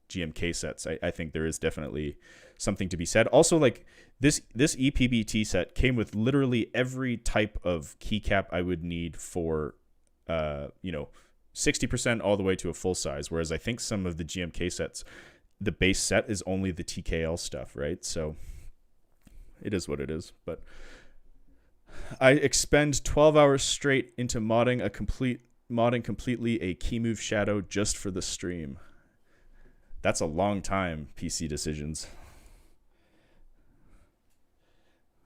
GMK sets, I think there is definitely something to be said. Also, like this ePBT set came with literally every type of keycap I would need for 60% all the way to a full size, whereas I think some of the GMK sets, the base set is only the TKL stuff, right? So it is what it is. But I expend 12 hours straight into modding completely a key move shadow just for the stream. That's a long time, PC Decisions.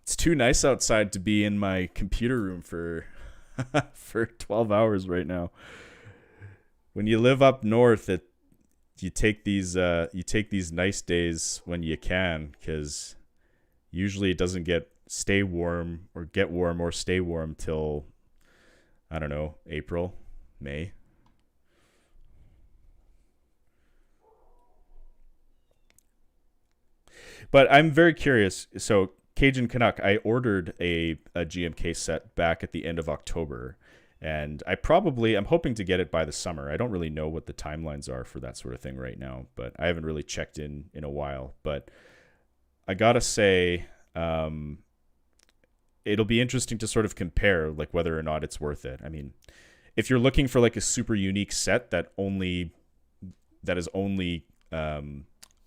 It's too nice outside to be in my computer room for 12 hours right now. When you live up north, you take these nice days when you can, because usually it doesn't get warm or stay warm till, I don't know, April, May. But I'm very curious. So Cajun Canuck, I ordered a GMK set back at the end of October, and I'm hoping to get it by the summer. I don't really know what the timelines are for that sort of thing right now, but I haven't really checked in a while. But I gotta say, it'll be interesting to sort of compare like whether or not it's worth it. I mean, if you're looking for like a super unique set that is only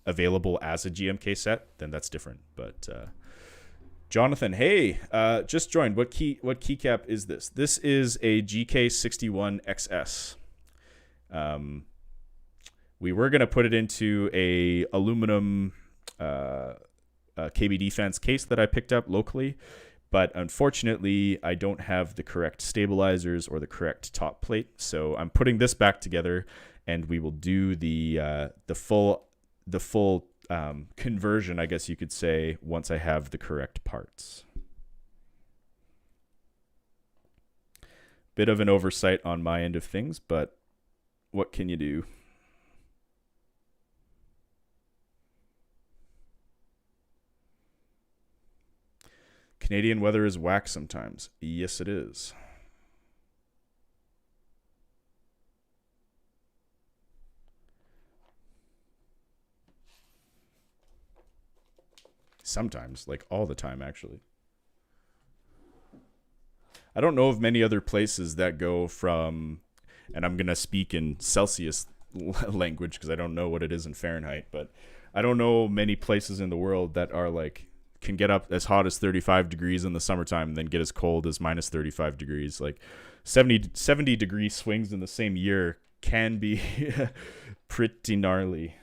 available as a GMK set, then that's different. But Jonathan, hey, just joined. What keycap is this? This is a GK61XS. We were gonna put it into a aluminum KB Defense case that I picked up locally, but unfortunately I don't have the correct stabilizers or the correct top plate, so I'm putting this back together, and we will do the full conversion, I guess you could say, once I have the correct parts. Bit of an oversight on my end of things, but what can you do? Canadian weather is whack sometimes. Yes, it is. Sometimes, like all the time, actually. I don't know of many other places that go from, and I'm going to speak in Celsius language because I don't know what it is in Fahrenheit, but I don't know many places in the world that are like, can get up as hot as 35 degrees in the summertime and then get as cold as minus 35 degrees. Like 70 degree swings in the same year can be pretty gnarly.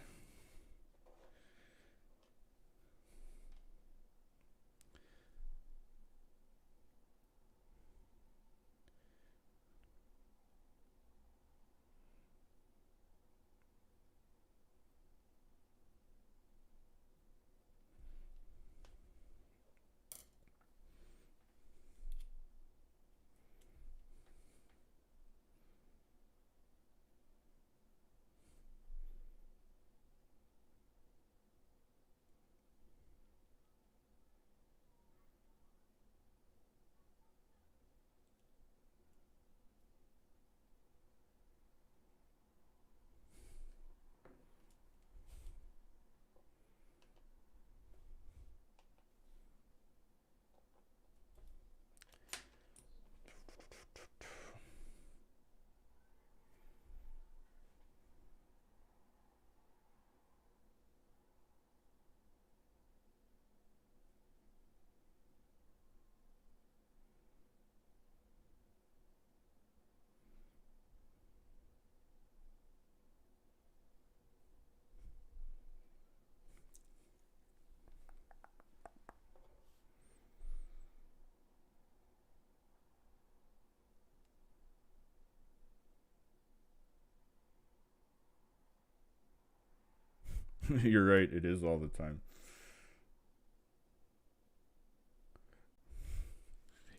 You're right. It is all the time.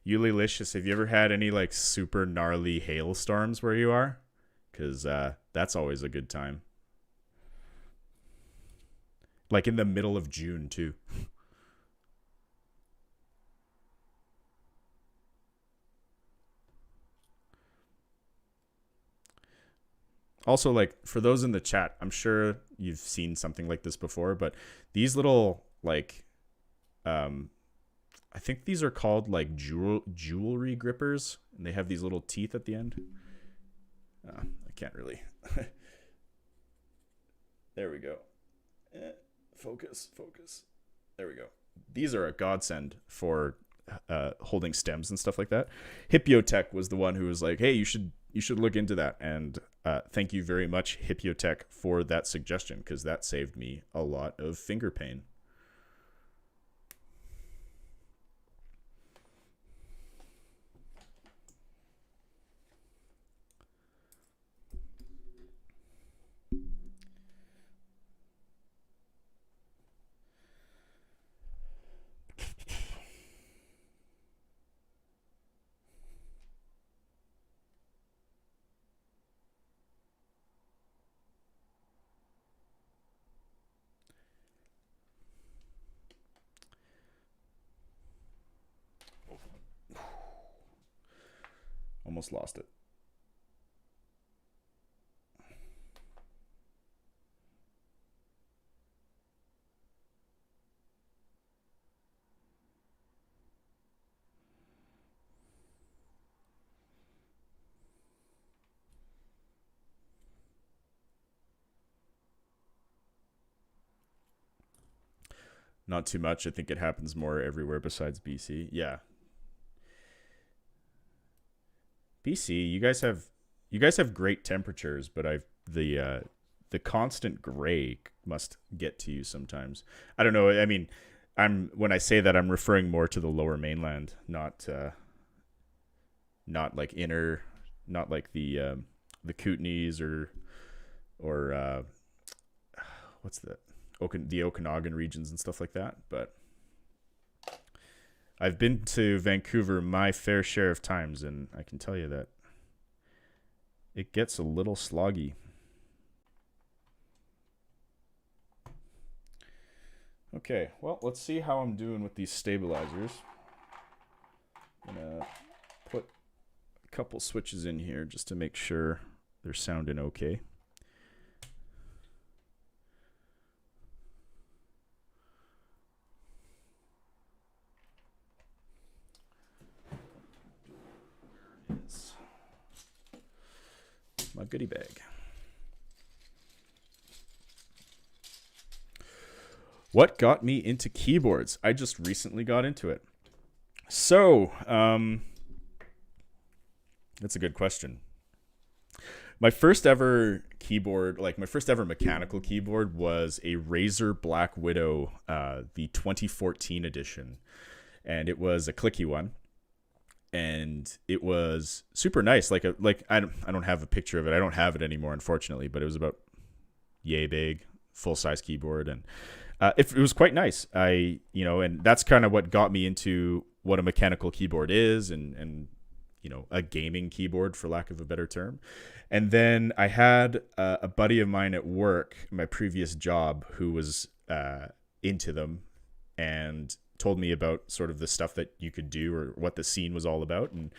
Ulylicious, have you ever had any like super gnarly hailstorms where you are? Because that's always a good time. Like in the middle of June, too. Also, like for those in the chat, I'm sure you've seen something like this before, but these little like um I think these are called like jewelry grippers, and they have these little teeth at the end. I can't really. There we go. Focus. There we go. These are a godsend for holding stems and stuff like that. Hippotech was the one who was like, "Hey, you should look into that." And thank you very much, Hippotech, for that suggestion, because that saved me a lot of finger pain. Almost lost it. Not too much. I think it happens more everywhere besides BC. Yeah. BC, you guys have great temperatures, but the constant gray must get to you sometimes. I don't know. I mean, when I say that, I'm referring more to the lower mainland, not like inner, not like the Kootenays or what's the Okanagan regions and stuff like that. But I've been to Vancouver my fair share of times, and I can tell you that it gets a little sloggy. Okay, well, let's see how I'm doing with these stabilizers. I'm gonna put a couple switches in here just to make sure they're sounding okay. my goodie bag. What got me into keyboards? I just recently got into it. So, that's a good question. My first ever keyboard, like my first ever mechanical keyboard, was a Razer Black Widow, the 2014 edition. And it was a clicky one. And it was super nice. I don't have a picture of it. I don't have it anymore, unfortunately, but it was about yay big, full size keyboard. And it was quite nice. And that's kind of what got me into what a mechanical keyboard is and a gaming keyboard, for lack of a better term. And then I had a buddy of mine at work, my previous job, who was into them and told me about sort of the stuff that you could do or what the scene was all about. And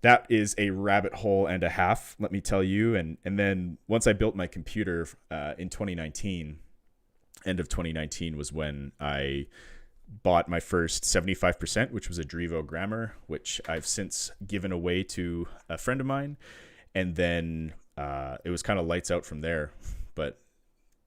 that is a rabbit hole and a half, let me tell you. And then once I built my computer in 2019, end of 2019 was when I bought my first 75%, which was a Drivo Grammar, which I've since given away to a friend of mine. And then it was kind of lights out from there. But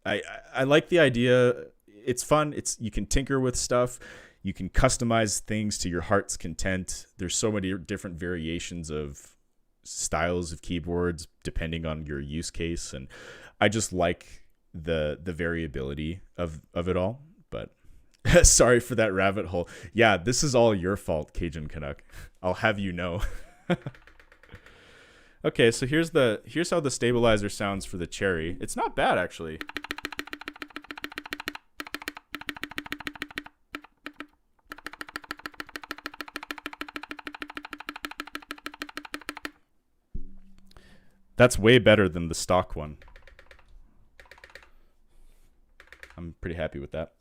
I like the idea. It's fun. You can tinker with stuff. You can customize things to your heart's content. There's so many different variations of styles of keyboards depending on your use case. And I just like the variability of it all. But sorry for that rabbit hole. Yeah, this is all your fault, Cajun Canuck. I'll have you know. Okay, so here's how the stabilizer sounds for the Cherry. It's not bad, actually. That's way better than the stock one. I'm pretty happy with that.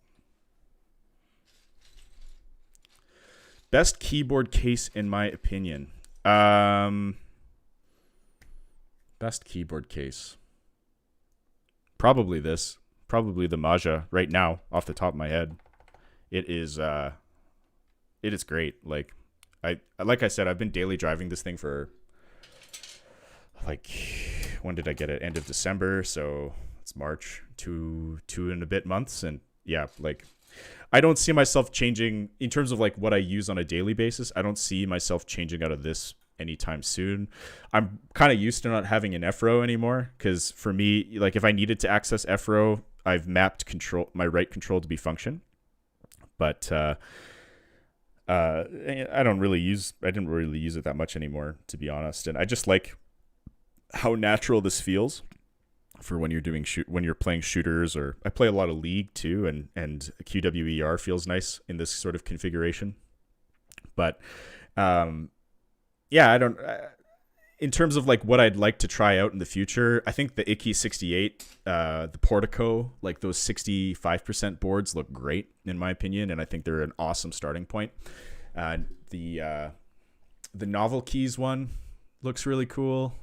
Best keyboard case in my opinion. Best keyboard case. Probably this. Probably the Maja right now, off the top of my head. It is great. Like I said, I've been daily driving this thing for when did I get it? End of December, so it's March, two and a bit months. And yeah, I don't see myself changing in terms of what I use on a daily basis. I don't see myself changing out of this anytime soon. I'm kind of used to not having an FRO anymore, because for me, if I needed to access FRO, I've mapped my right control to be function. But I didn't really use it that much anymore, to be honest. And I just like how natural this feels for when you're playing shooters, or I play a lot of League too, and QWER feels nice in this sort of configuration. But yeah, I don't. In terms of what I'd like to try out in the future, I think the Unk65, the Portico, those 65% boards look great in my opinion, and I think they're an awesome starting point. The Novel Keys one looks really cool.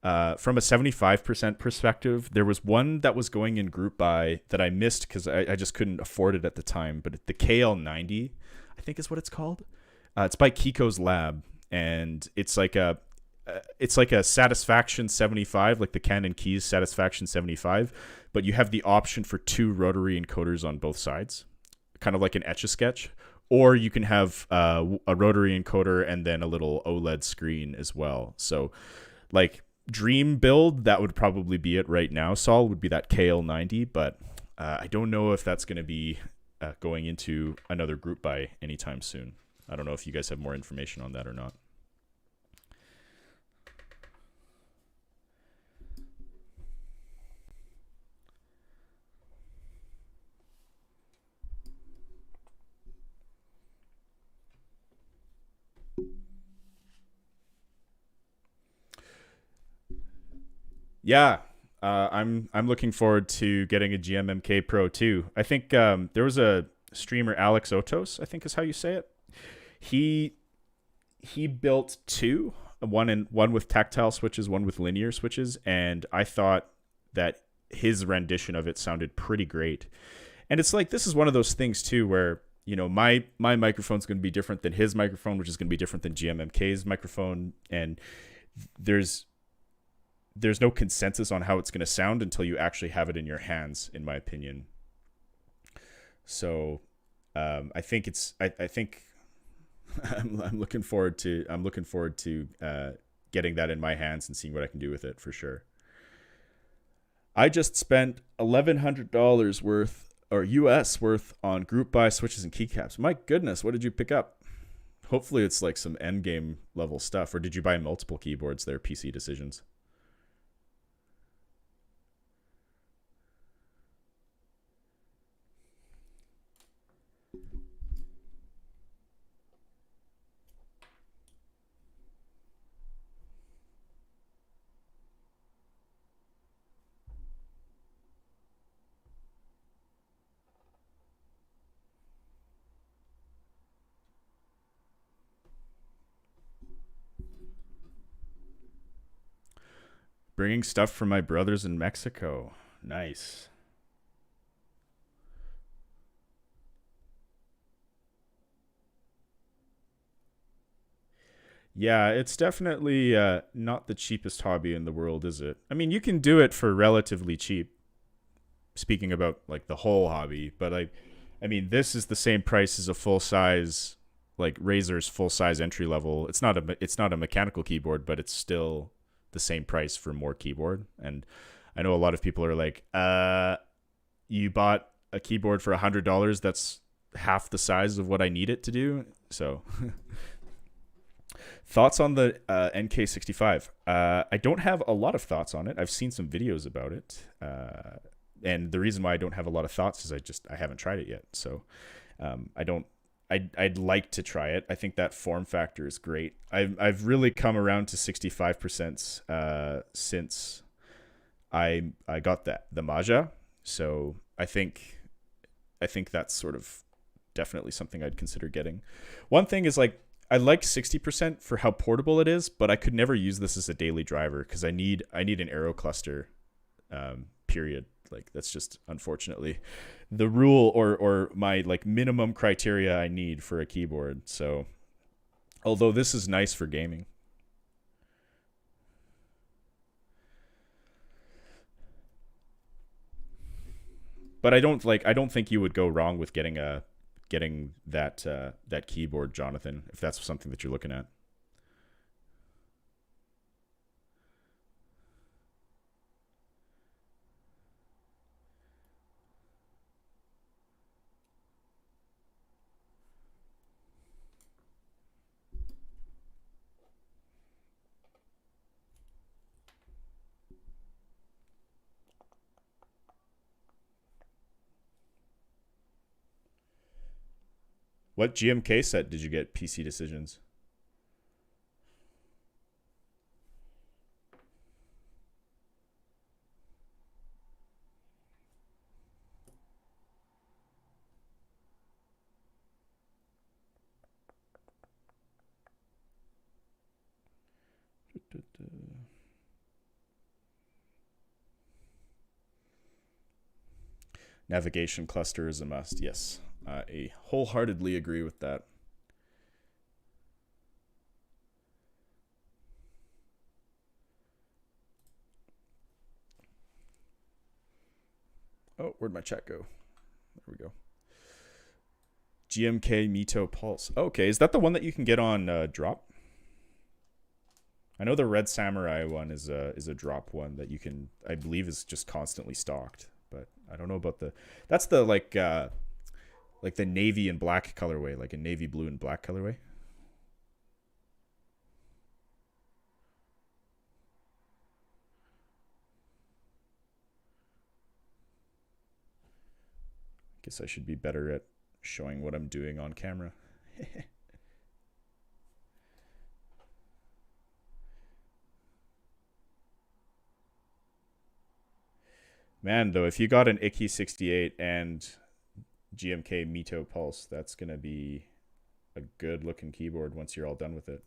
From a 75% perspective, there was one that was going in group buy that I missed because I just couldn't afford it at the time. But the KL90, I think is what it's called. It's by Kiko's Lab, and it's like a Satisfaction 75, like the Canon Keys Satisfaction 75, but you have the option for 2 rotary encoders on both sides, kind of like an Etch-a-Sketch. Or you can have a rotary encoder and then a little OLED screen as well. So dream build, that would probably be it right now. Sol would be that KL90, but I don't know if that's going to be going into another group buy anytime soon. I don't know if you guys have more information on that or not. Yeah, I'm looking forward to getting a GMMK Pro too. I think there was a streamer, Alex Otos, I think is how you say it. He built 2, one with tactile switches, one with linear switches, and I thought that his rendition of it sounded pretty great. And it's this is one of those things too where my microphone's going to be different than his microphone, which is going to be different than GMMK's microphone, and there's there's no consensus on how it's going to sound until you actually have it in your hands, in my opinion. So I think I think I'm looking forward to getting that in my hands and seeing what I can do with it for sure. I just spent $1,100 worth or US worth on group buy switches and keycaps. My goodness, what did you pick up? Hopefully it's like some end game level stuff, or did you buy multiple keyboards there, PC decisions? Bringing stuff from my brothers in Mexico. Nice. Yeah, it's definitely not the cheapest hobby in the world, is it? I mean, you can do it for relatively cheap. Speaking about like the whole hobby, but I mean, this is the same price as a full size, like Razer's full size entry level. It's not a mechanical keyboard, but it's still the same price for more keyboard. And I know a lot of people are like, you bought a keyboard for $100 that's half the size of what I need it to do. So thoughts on the NK65? I don't have a lot of thoughts on it. I've seen some videos about it, and the reason why I don't have a lot of thoughts is I haven't tried it yet. So I don't. I'd like to try it. I think that form factor is great. I've really come around to 65% since I got the Maja. So I think that's sort of definitely something I'd consider getting. One thing is like I like 60% for how portable it is, but I could never use this as a daily driver because I need an aero cluster. Period. Like that's just unfortunately the rule or my like minimum criteria I need for a keyboard. So although this is nice for gaming. But I don't think you would go wrong with getting that keyboard, Jonathan, if that's something that you're looking at. What GMK set did you get, PC Decisions? Navigation cluster is a must. Yes, I wholeheartedly agree with that. Oh, where'd my chat go? There we go. GMK Mito Pulse. Okay, is that the one that you can get on drop? I know the Red Samurai one is a drop one that you can, I believe, is just constantly stocked. But I don't know about that's the like the navy and black colorway, like a navy blue and black colorway. Guess I should be better at showing what I'm doing on camera. Man, though, if you got an Ikki 68 and GMK Mito Pulse, that's going to be a good looking keyboard once you're all done with it.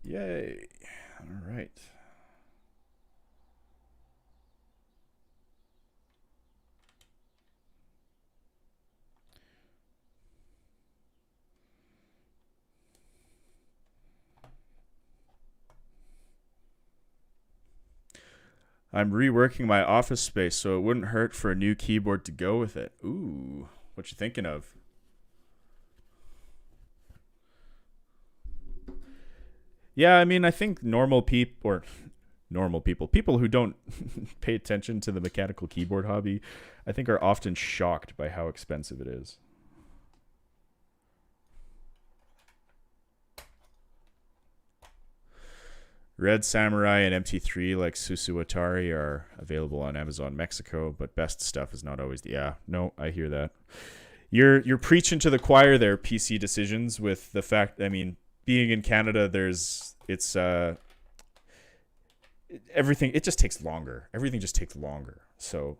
Yay. All right. I'm reworking my office space, so it wouldn't hurt for a new keyboard to go with it. Ooh, what you thinking of? Yeah, I mean, I think people who don't pay attention to the mechanical keyboard hobby, I think are often shocked by how expensive it is. Red Samurai and MT3 like Susu Atari are available on Amazon Mexico, but best stuff is not always no, I hear that. You're preaching to the choir there, PC Decisions, with the fact, I mean, being in Canada, everything, it just takes longer. Everything just takes longer. So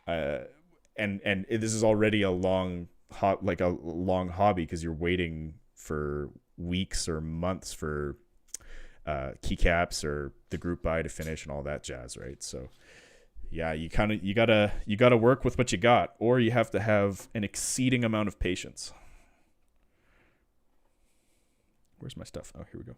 this is already a long hobby because you're waiting for weeks or months for keycaps or the group buy to finish and all that jazz, right? So yeah, you gotta work with what you got, or you have to have an exceeding amount of patience. Where's my stuff? Oh, here we go.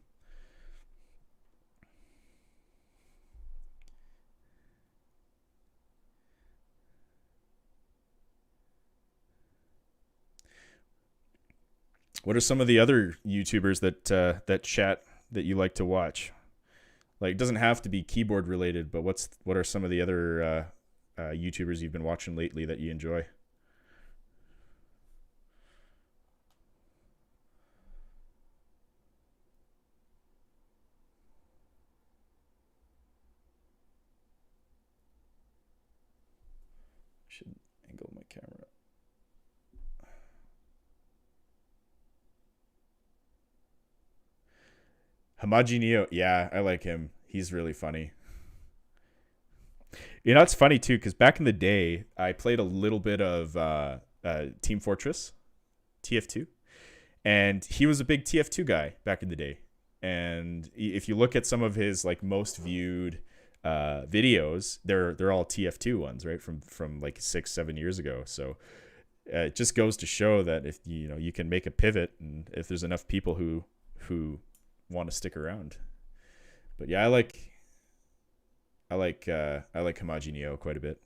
What are some of the other YouTubers that chat that you like to watch? Like, it doesn't have to be keyboard related, but what are some of the other YouTubers you've been watching lately that you enjoy? Should angle my camera. Homogeneo, yeah, I like him. He's really funny. You know, it's funny too, because back in the day, I played a little bit of Team Fortress, TF2, and he was a big TF2 guy back in the day. And if you look at some of his like most viewed videos, they're all TF2 ones, right? From like 6-7 years ago. So it just goes to show that if you can make a pivot, and if there's enough people who want to stick around. But yeah, I like Homogeneo quite a bit.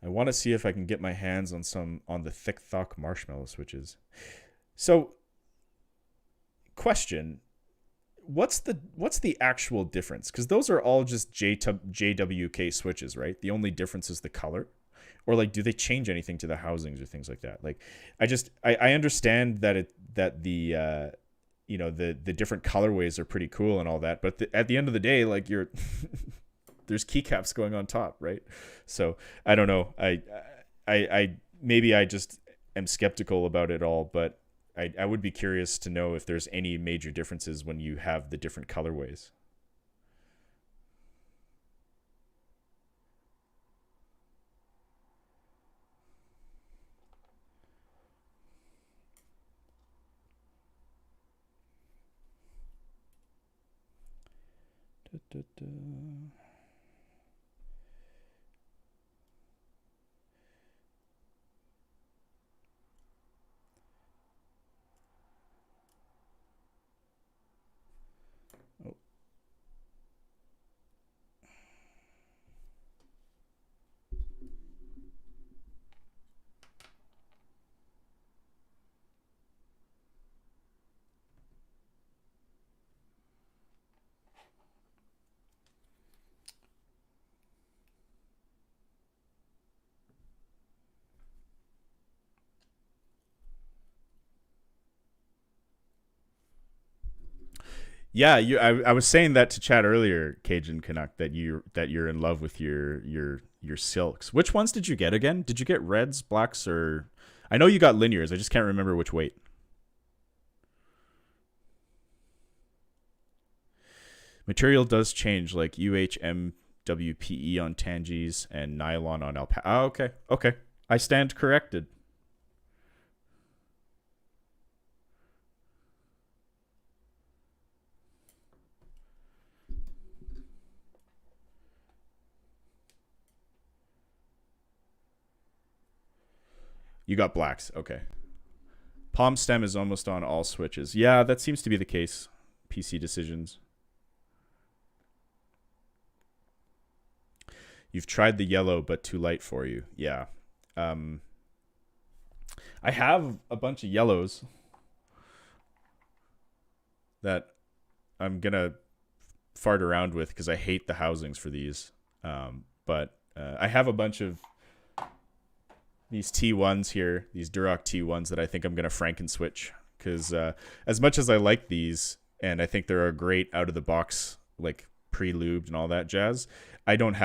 I want to see if I can get my hands on the Thick Thock marshmallow switches. So, question: what's the actual difference? Because those are all just JWK switches, right? The only difference is the color, or like, do they change anything to the housings or things like that? Like, I understand that the the different colorways are pretty cool and all that, but at the end of the day, like, there's keycaps going on top, right? So I don't know. I maybe I just am skeptical about it all, but I would be curious to know if there's any major differences when you have the different colorways. Da, da, da. Yeah, I was saying that to Chad earlier, Cajun Canuck, that you're in love with your silks. Which ones did you get again? Did you get reds, blacks, or I know you got linears. I just can't remember which weight. Material does change, like UHMWPE on tangies and nylon on alpaca. Oh, okay. Okay. I stand corrected. You got blacks. Okay. Palm stem is almost on all switches. Yeah, that seems to be the case. PC decisions. You've tried the yellow, but too light for you. Yeah. I have a bunch of yellows that I'm going to fart around with because I hate the housings for these. But I have a bunch of these T1s here, these Duroc T1s that I think I'm going to Franken switch because as much as I like these and I think they're a great out of the box, like pre-lubed and all that jazz, I don't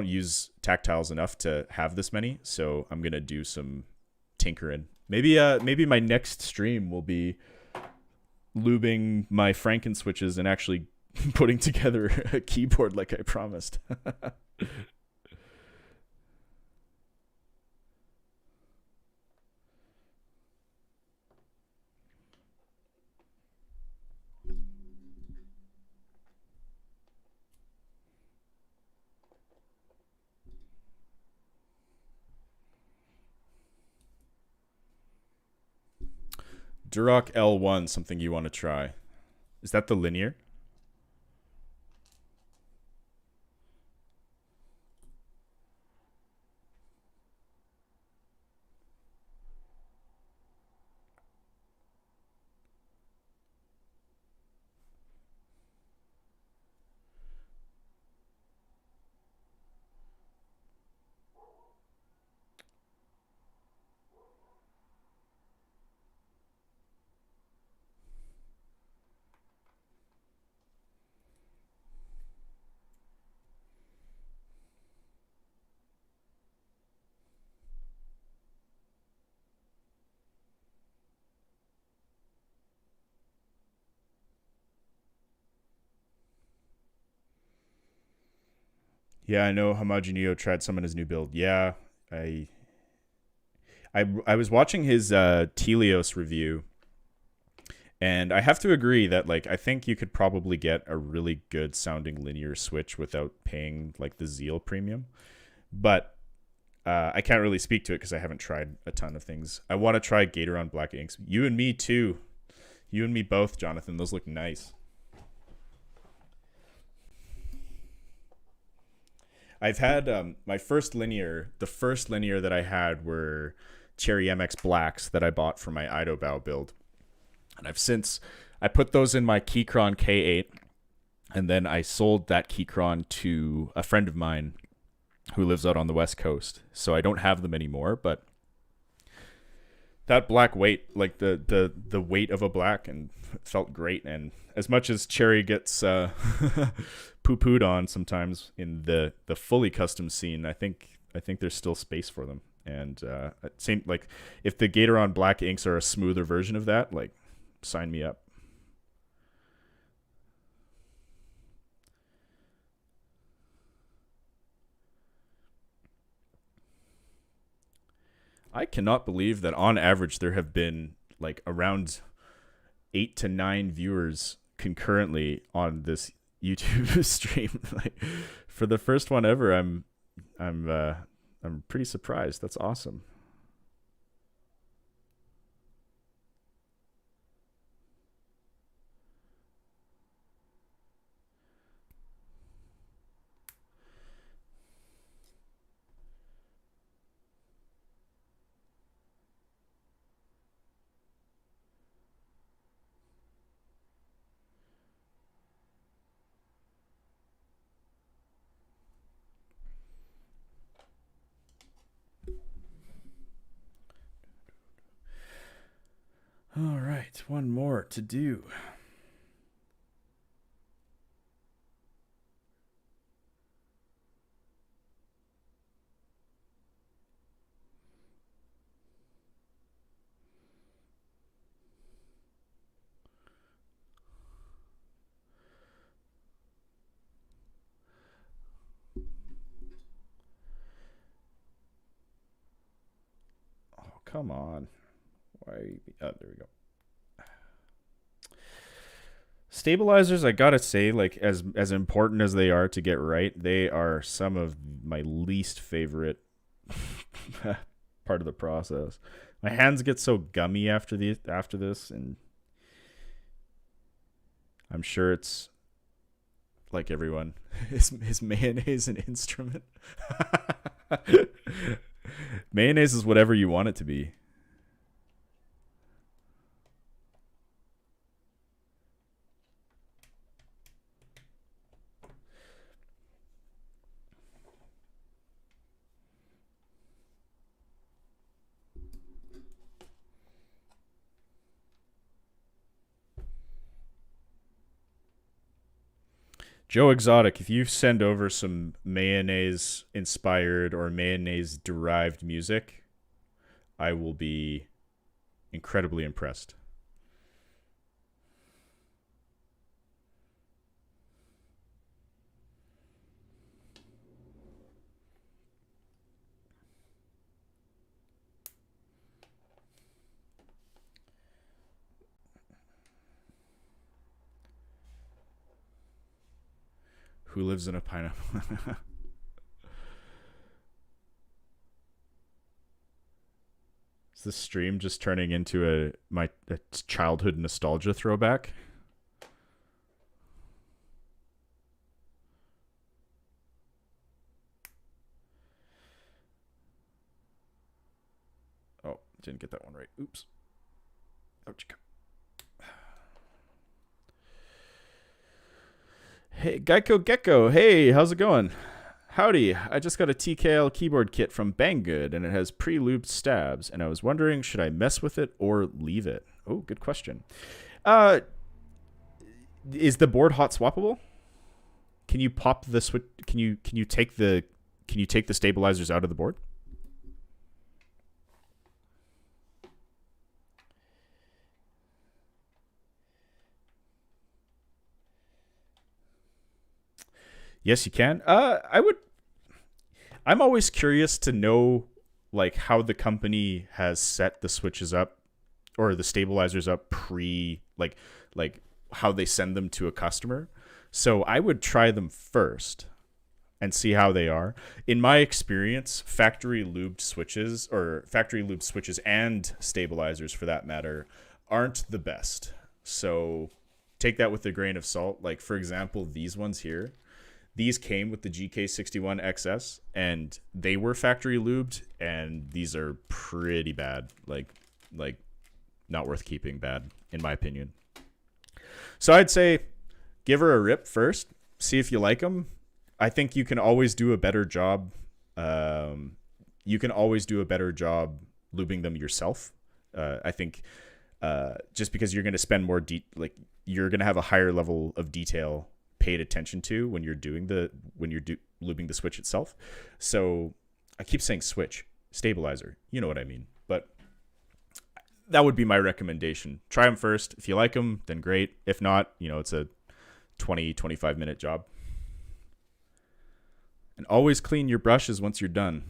use tactiles enough to have this many. So I'm going to do some tinkering. Maybe my next stream will be lubing my Franken switches and actually putting together a keyboard like I promised. Duroc L1, something you want to try. Is that the linear? Yeah, I know Homogeneo tried some in his new build. Yeah, I was watching his Telios review, and I have to agree that like I think you could probably get a really good sounding linear switch without paying like the Zeal premium. But I can't really speak to it because I haven't tried a ton of things. I want to try Gateron Black Inks. You and me too. You and me both, Jonathan. Those look nice. I've had my first linear. The first linear that I had were Cherry MX Blacks that I bought for my Idobao build, and I put those in my Keychron K8, and then I sold that Keychron to a friend of mine who lives out on the West Coast. So I don't have them anymore, but that black weight, like the weight of a black, and felt great. And as much as Cherry gets poo-pooed on sometimes in the fully custom scene, I think there's still space for them. And it seemed like if the Gateron Black inks are a smoother version of that, like sign me up. I cannot believe that on average there have been like around 8 to 9 viewers concurrently on this YouTube stream. Like for the first one ever, I'm pretty surprised. That's awesome. All right, one more to do. come on. Why? Oh, there we go. Stabilizers, I gotta say, like as important as they are to get right, they are some of my least favorite part of the process. My hands get so gummy after this, and I'm sure it's like everyone. Is mayonnaise an instrument? Mayonnaise is whatever you want it to be. Joe Exotic, if you send over some mayonnaise inspired or mayonnaise derived music, I will be incredibly impressed. Who lives in a pineapple? Is this stream just turning into my childhood nostalgia throwback? Oh, didn't get that one right. Oops. Ouch. Hey, Geico Gecko. Hey, how's it going? Howdy. I just got a TKL keyboard kit from Banggood, and it has pre-lubed stabs, and I was wondering, should I mess with it or leave it? Oh, good question. Is the board hot swappable? Can you pop the switch? Can you take the stabilizers out of the board? Yes, you can. I'm always curious to know like how the company has set the switches up or the stabilizers up like how they send them to a customer. So I would try them first and see how they are. In my experience, factory lubed switches and stabilizers for that matter aren't the best. So take that with a grain of salt. Like for example, these ones here. These came with the GK61 XS, and they were factory lubed, and these are pretty bad. Like not worth keeping bad, in my opinion. So I'd say give her a rip first. See if you like them. I think you can always do a better job. You can always do a better job lubing them yourself. I think just because you're going to spend more you're going to have a higher level of detail paid attention to when you're lubing the switch itself. So I keep saying switch, stabilizer, you know what I mean. But that would be my recommendation. Try them first. If you like them, then great. If not, it's a 20-25 minute job. And always clean your brushes once you're done.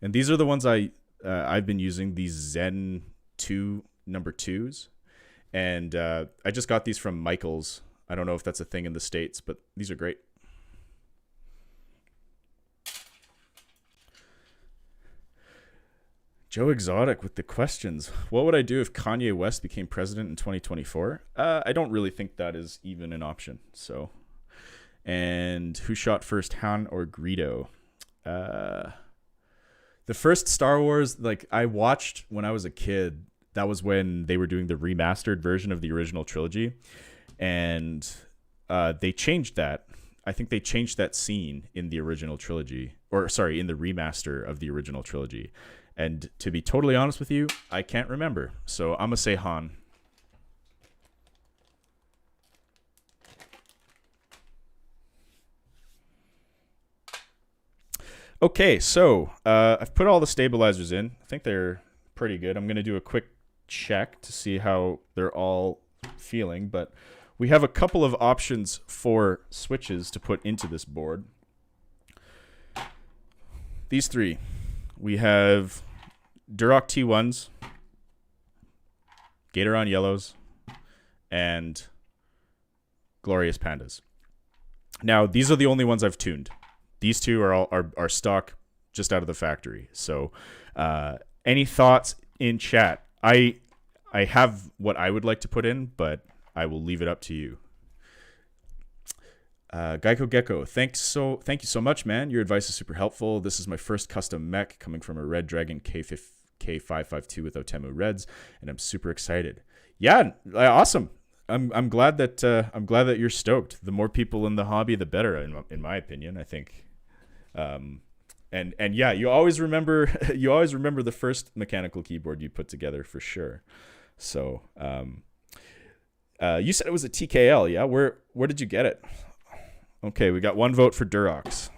And these are the ones I've been using, these Zen 2 number 2s. And I just got these from Michael's. I don't know if that's a thing in the States, but these are great. Joe Exotic with the questions. What would I do if Kanye West became president in 2024? I don't really think that is even an option. So, and who shot first, Han or Greedo? The first Star Wars, like I watched when I was a kid. That was when they were doing the remastered version of the original trilogy. And they changed that. I think they changed that scene in the original trilogy, in the remaster of the original trilogy. And to be totally honest with you, I can't remember. So I'm going to say Han. Okay, so I've put all the stabilizers in. I think they're pretty good. I'm going to do a quick check to see how they're all feeling, but we have a couple of options for switches to put into this board. These three. We have Duroc T1s, Gatoron Yellows, and Glorious Pandas. Now, these are the only ones I've tuned. These two are stock just out of the factory. So, any thoughts in chat? I have what I would like to put in, but I will leave it up to you. Geico Gecko, thank you so much, man. Your advice is super helpful. This is my first custom mech coming from a Red Dragon K552 with Otemu Reds, and I'm super excited. Yeah, awesome. I'm glad that you're stoked. The more people in the hobby, the better, in my opinion. I think, and yeah, you always remember the first mechanical keyboard you put together for sure. So, you said it was a TKL, yeah? Where did you get it? Okay, we got one vote for Durox.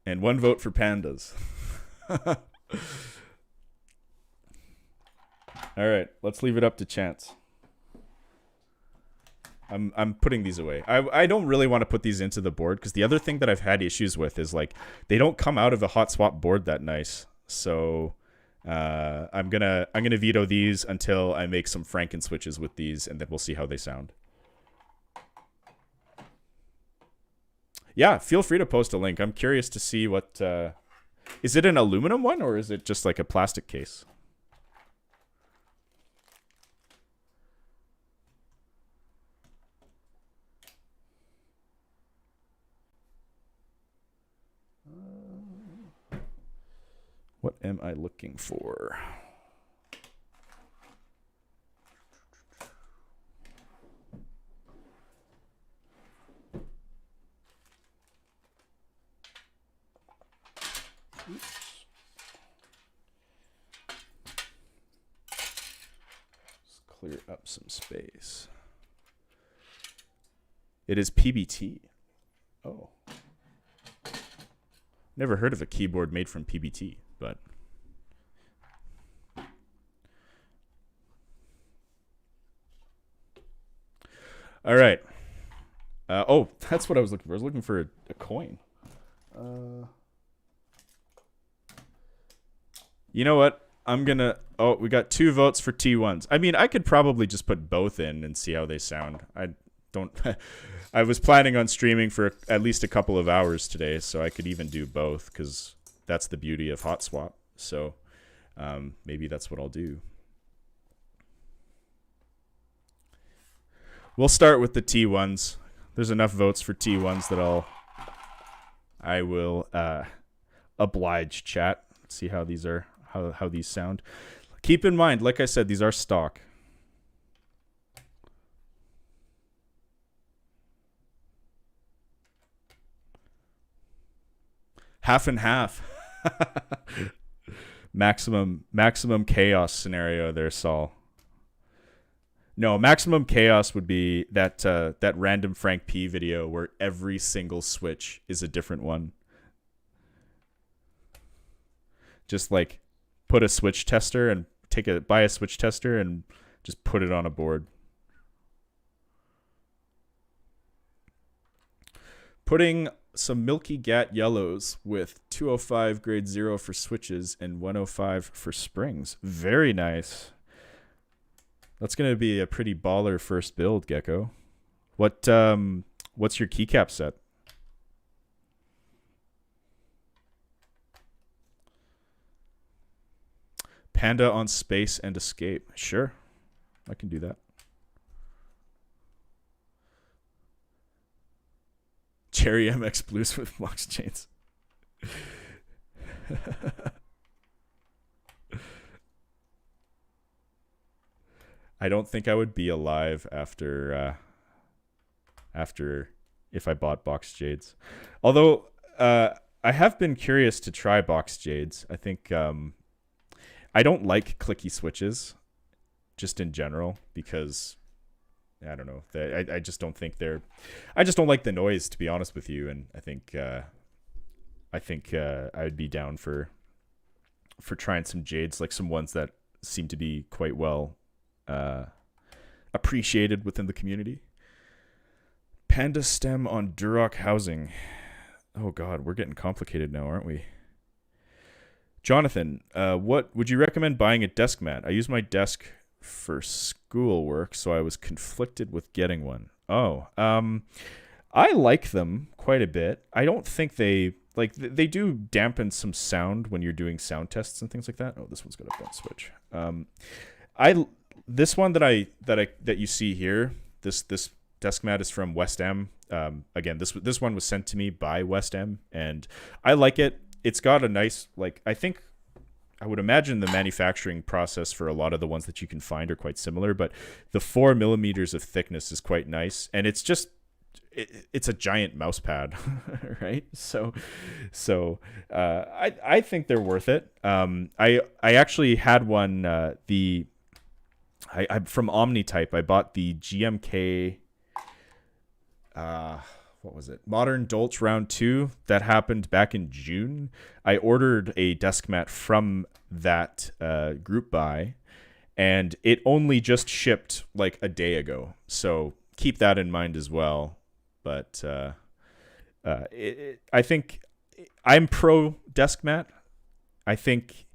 And one vote for Pandas. All right, let's leave it up to chance. I'm putting these away. I don't really want to put these into the board because the other thing that I've had issues with is like they don't come out of a hot swap board that nice. So I'm gonna veto these until I make some Franken switches with these, and then we'll see how they sound. Yeah, feel free to post a link. I'm curious to see what is it an aluminum one or is it just like a plastic case? What am I looking for? Oops. Let's clear up some space. It is PBT. Oh. Never heard of a keyboard made from PBT, but all right. Oh, that's what I was looking for. I was looking for a coin. You know what? Oh, we got 2 votes for T1s. I mean, I could probably just put both in and see how they sound. I was planning on streaming for at least a couple of hours today, so I could even do both because that's the beauty of Hot Swap. So maybe that's what I'll do. We'll start with the T1s. There's enough votes for T1s that I will oblige chat. See how these are, how these sound. Keep in mind, like I said, these are stock. Half and half. maximum chaos scenario there, Saul. No, maximum chaos would be that random Frank P video where every single switch is a different one. Just like put a switch tester and buy a switch tester and just put it on a board. Putting some Milky Gat yellows with 205 grade 0 for switches and 105 for springs. Very nice. That's going to be a pretty baller first build, Gecko. What's your keycap set? Panda on space and escape. Sure. I can do that. Cherry MX Blues with box chains. I don't think I would be alive after if I bought box jades. Although I have been curious to try box jades. I think I don't like clicky switches just in general because I don't know. I just don't think I just don't like the noise, to be honest with you. And I think I'd be down for trying some jades, like some ones that seem to be quite well appreciated within the community. Panda stem on Duroc housing. Oh God, we're getting complicated now, aren't we? Jonathan, what would you recommend buying a desk mat? I use my desk for schoolwork, so I was conflicted with getting one. Oh, I like them quite a bit. I don't think they they do dampen some sound when you're doing sound tests and things like that. Oh, this one's got a bent switch. This one that you see here, this desk mat is from West M. Again, this one was sent to me by West M, and I like it. It's got a nice, I would imagine the manufacturing process for a lot of the ones that you can find are quite similar, but the 4 millimeters of thickness is quite nice, and it's just it's a giant mouse pad, right? So I think they're worth it. I actually had one I from Omnitype. I bought the GMK. What was it? Modern Dolch Round 2 that happened back in June. I ordered a desk mat from that group buy, and it only just shipped like a day ago. So keep that in mind as well. But I think I'm pro desk mat. I think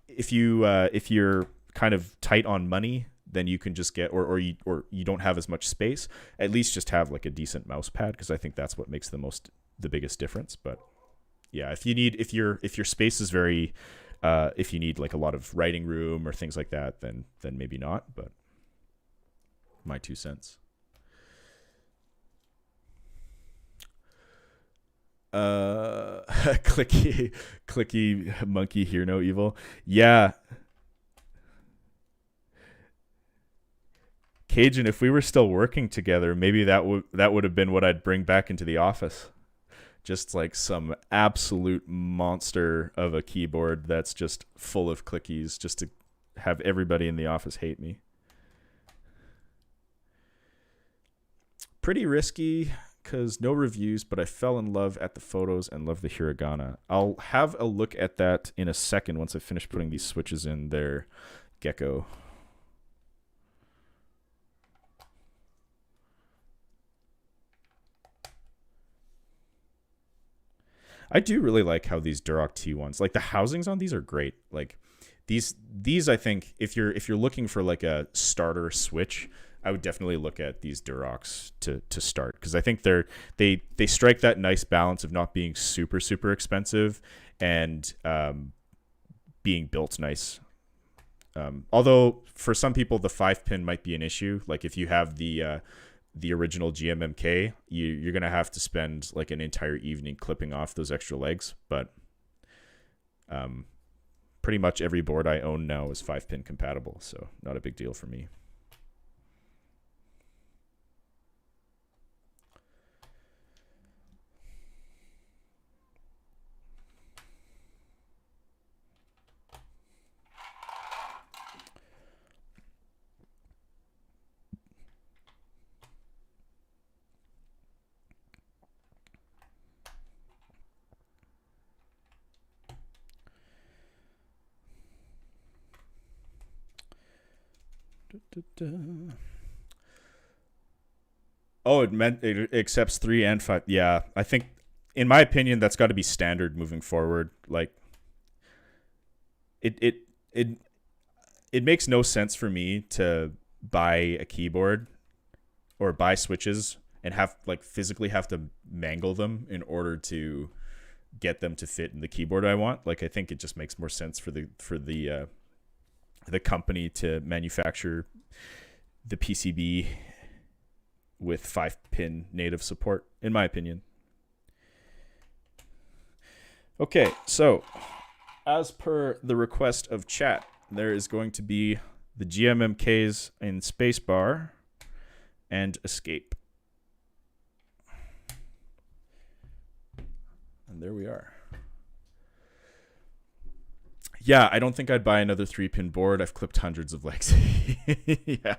if you're kind of tight on money, then you can just get or you don't have as much space, at least just have like a decent mouse pad, because I think that's what makes the biggest difference. But yeah, if your space is very if you need like a lot of writing room or things like that, then maybe not. But my 2 cents. Clicky monkey, hear no evil. Yeah. Cajun, if we were still working together, maybe that would have been what I'd bring back into the office. Just like some absolute monster of a keyboard that's just full of clickies, just to have everybody in the office hate me. Pretty risky, because no reviews, but I fell in love at the photos and love the hiragana. I'll have a look at that in a second once I finish putting these switches in there, Gecko. I do really like how these Duroc T ones, like the housings on these are great. Like these I think if you're looking for like a starter switch, I would definitely look at these Durocs to start, because I think they strike that nice balance of not being super expensive and being built nice. Although for some people the 5-pin might be an issue. Like if you have the original GMMK, you're gonna have to spend like an entire evening clipping off those extra legs. But pretty much every board I own now is 5-pin compatible, so not a big deal for me. Oh, it accepts 3 and 5. Yeah, I think, in my opinion, that's got to be standard moving forward. Like, it makes no sense for me to buy a keyboard or buy switches and physically have to mangle them in order to get them to fit in the keyboard I want. Like, I think it just makes more sense for the company to manufacture the PCB with 5-pin native support, in my opinion. Okay, so as per the request of chat, there is going to be the GMMKs in spacebar and escape. And there we are. Yeah, I don't think I'd buy another 3-pin board. I've clipped hundreds of legs. Yeah.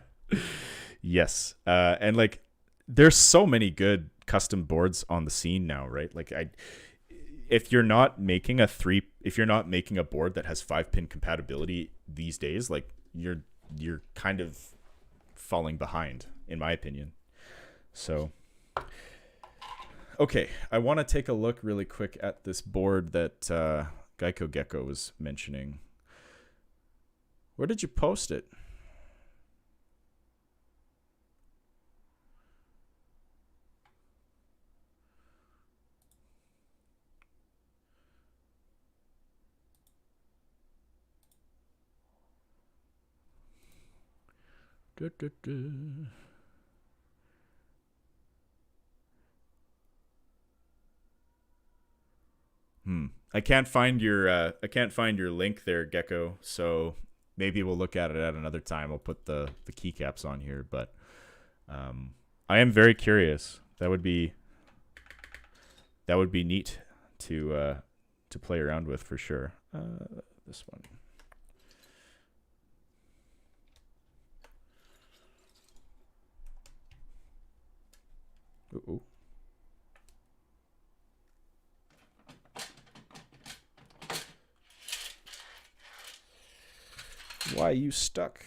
Yes. And like, there's so many good custom boards on the scene now, right? Like, if you're not making a board that has 5-pin compatibility these days, like you're kind of falling behind, in my opinion. So Okay, I want to take a look really quick at this board that Geico Gecko was mentioning. Where did you post it? Da, da, da. I can't find your link there, Gecko. So maybe we'll look at it at another time. I'll put the keycaps on here, but I am very curious. That would be neat to play around with for sure. This one. Ooh. Why you stuck?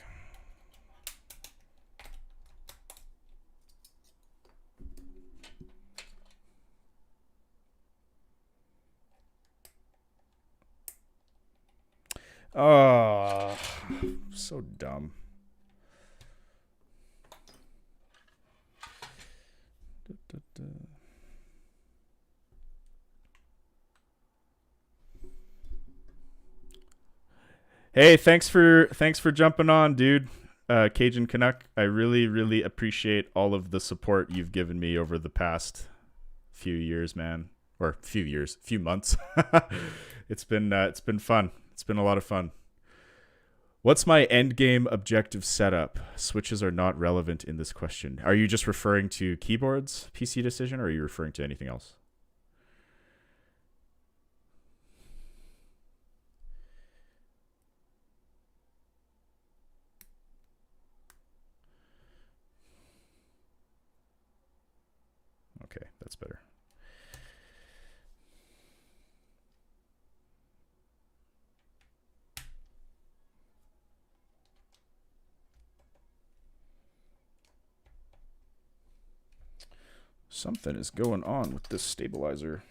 Oh, so dumb. Hey, thanks for jumping on, dude. Cajun Canuck, I really appreciate all of the support you've given me over the past few years, man, or few months. It's been fun. It's been a lot of fun. What's my end game objective setup? Switches are not relevant in this question. Are you just referring to keyboards, PC decision, or are you referring to anything else? Okay, that's better. Something is going on with this stabilizer.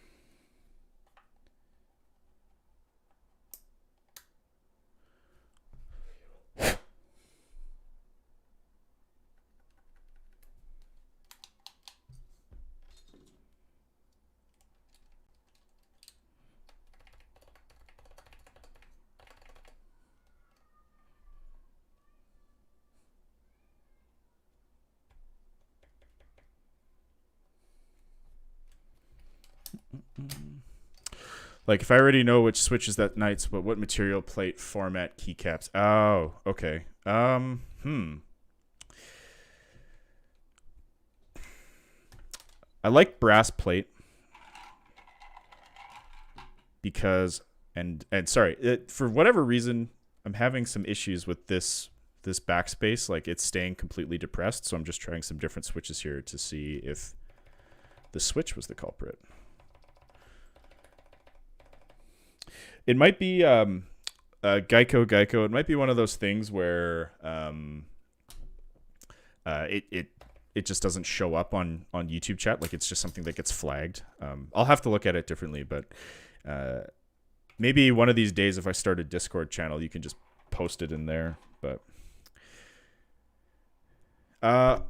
Like, if I already know which switches that nights, but what material, plate, format, keycaps. Oh, okay. I like brass plate because, and sorry, for whatever reason, I'm having some issues with this backspace. Like, it's staying completely depressed, so I'm just trying some different switches here to see if the switch was the culprit. It might be Geico. It might be one of those things where it just doesn't show up on YouTube chat. Like, it's just something that gets flagged. I'll have to look at it differently, but maybe one of these days, if I start a Discord channel, you can just post it in there. But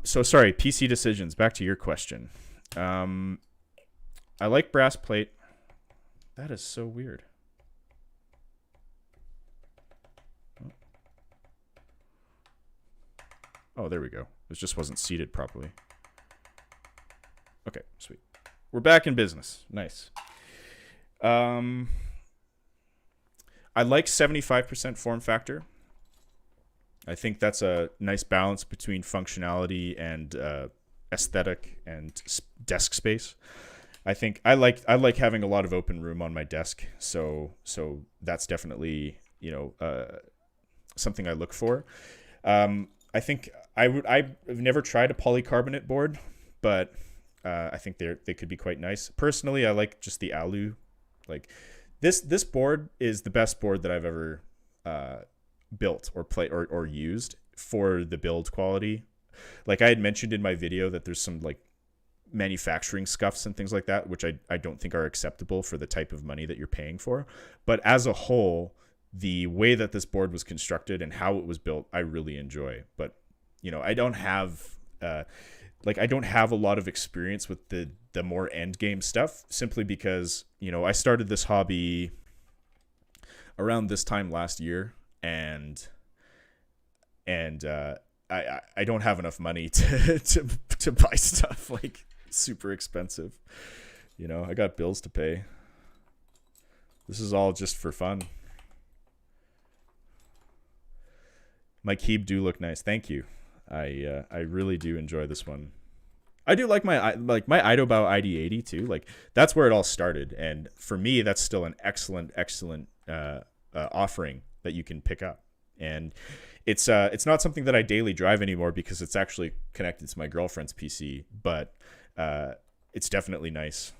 so sorry, PC decisions. Back to your question. I like brass plate. That is so weird. Oh, there we go. It just wasn't seated properly. Okay, sweet. We're back in business. Nice. I like 75% form factor. I think that's a nice balance between functionality and aesthetic and desk space. I think I like having a lot of open room on my desk. So that's definitely, something I look for. I think I've never tried a polycarbonate board, but I think they could be quite nice. Personally, I like just the alu. Like, this board is the best board that I've ever built or played or used for the build quality. Like, I had mentioned in my video that there's some like manufacturing scuffs and things like that, which I don't think are acceptable for the type of money that you're paying for. But as a whole, the way that this board was constructed and how it was built, I really enjoy. But, you know, I don't have I don't have a lot of experience with the more end game stuff, simply because, you know, I started this hobby around this time last year, and I don't have enough money to buy stuff like super expensive. You know, I got bills to pay. This is all just for fun. My keep do look nice. Thank you. I really do enjoy this one. I do like my Idobao ID80 too. Like, that's where it all started, and for me, that's still an excellent offering that you can pick up. And it's not something that I daily drive anymore because it's actually connected to my girlfriend's PC, but it's definitely nice.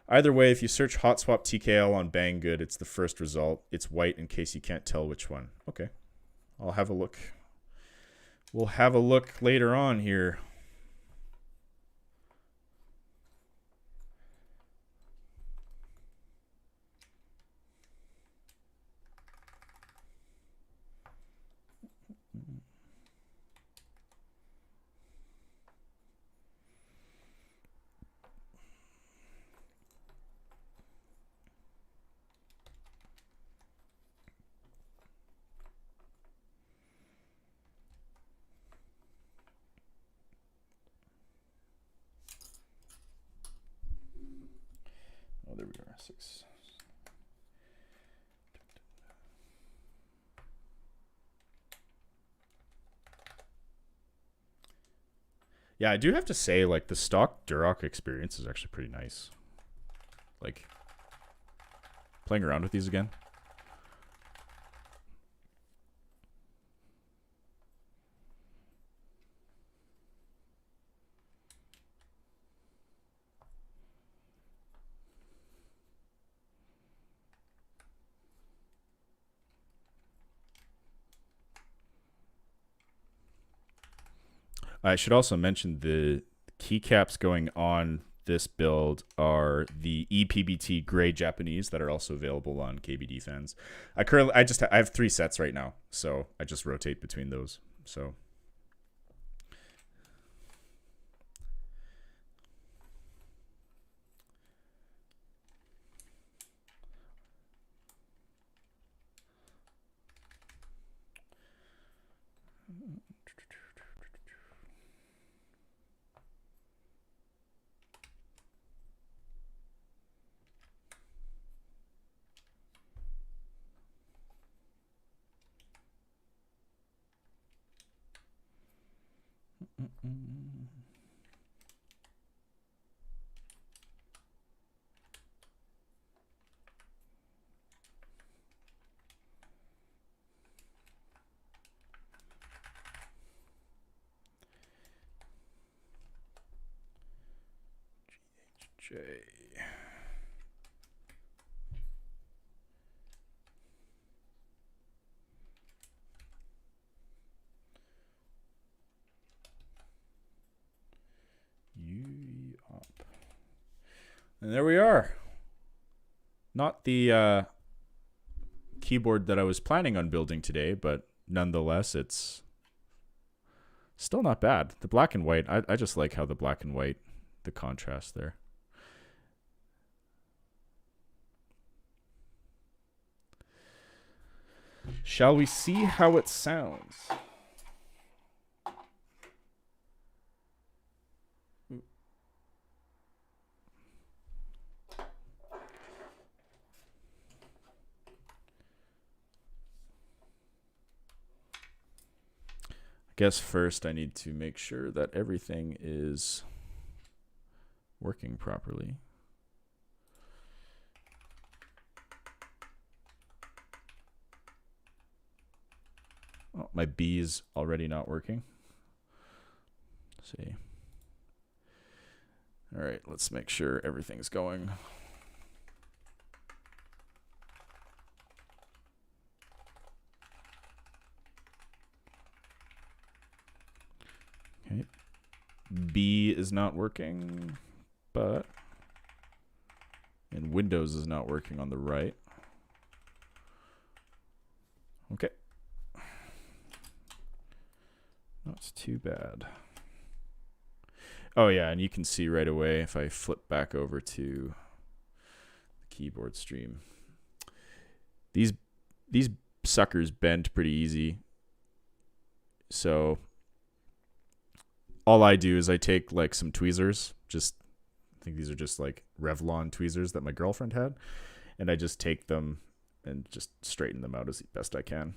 Either way, if you search Hot Swap TKL on Banggood, it's the first result. It's white in case you can't tell which one. Okay, I'll have a look. We'll have a look later on here. Oh, there we are. 6. Yeah, I do have to say, like, the stock Duroc experience is actually pretty nice. Like, playing around with these again. I should also mention the keycaps going on this build are the EPBT gray Japanese that are also available on KBD Fans. I have 3 sets right now, so I just rotate between those. So J. Up. And there we are. Not the keyboard that I was planning on building today, but nonetheless, it's still not bad. The black and white, I just like how the black and white, the contrast there. Shall we see how it sounds? I guess first I need to make sure that everything is working properly. Oh, my B is already not working. Let's see. All right, let's make sure everything's going. B is not working, but and Windows is not working on the right. Okay. Not too bad. Oh yeah, and you can see right away if I flip back over to the keyboard stream. These suckers bend pretty easy. So all I do is I take like some tweezers, I think these are just like Revlon tweezers that my girlfriend had, and I just take them and just straighten them out as best I can.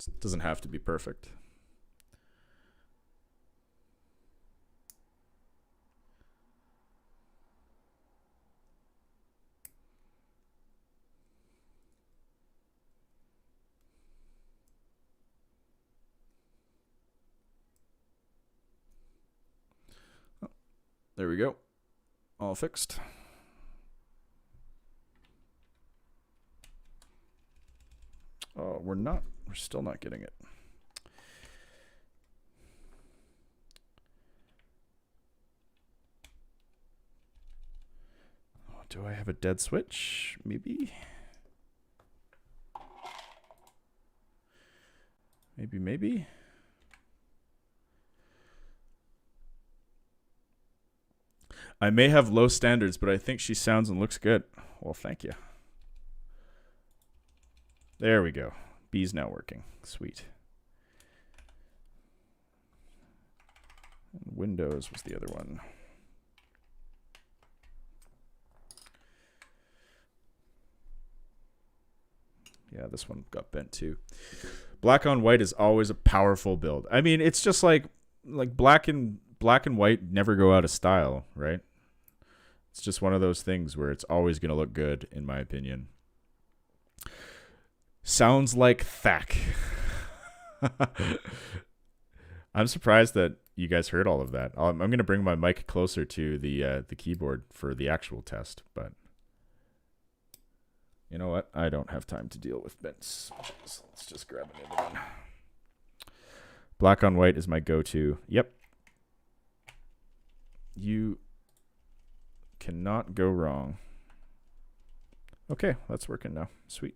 It doesn't have to be perfect. Oh, there we go. All fixed. Oh, we're still not getting it. Oh, do I have a dead switch? Maybe. Maybe. I may have low standards, but I think she sounds and looks good. Well, thank you. There we go. B's now working. Sweet. And Windows was the other one. Yeah, this one got bent too. Black on white is always a powerful build. I mean, it's just like black and white never go out of style, right? It's just one of those things where it's always going to look good, in my opinion. Sounds like Thack. I'm surprised that you guys heard all of that. I'm going to bring my mic closer to the keyboard for the actual test, but you know what? I don't have time to deal with bents. So let's just grab another one. Black on white is my go-to. Yep. You cannot go wrong. Okay, that's working now. Sweet.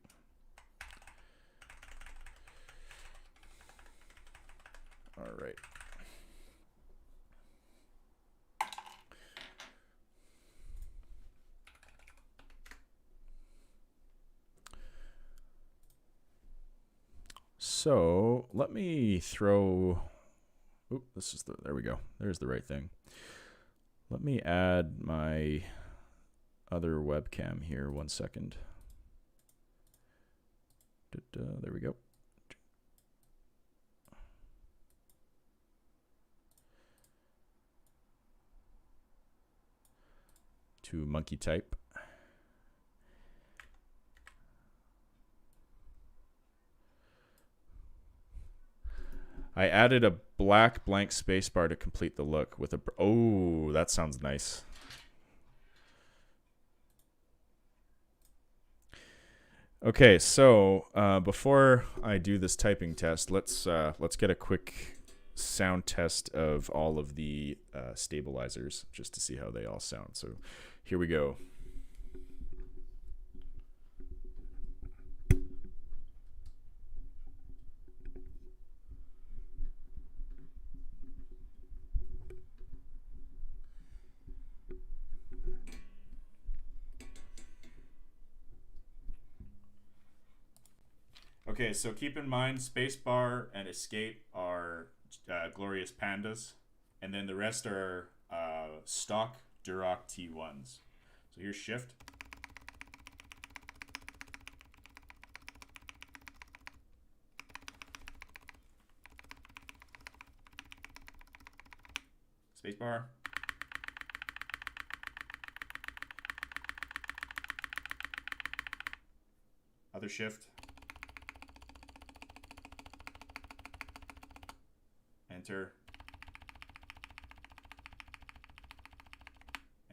All right. So let me throw. Oop, there we go. There's the right thing. Let me add my other webcam here. 1 second. There we go. To monkey type. I added a black blank spacebar to complete the look with a. Oh, that sounds nice. Okay, so before I do this typing test, let's get a quick sound test of all of the stabilizers just to see how they all sound. So here we go. Okay, so keep in mind spacebar and escape are glorious pandas, and then the rest are stock Duroc T1s. So here's shift. Spacebar. Other shift. Enter.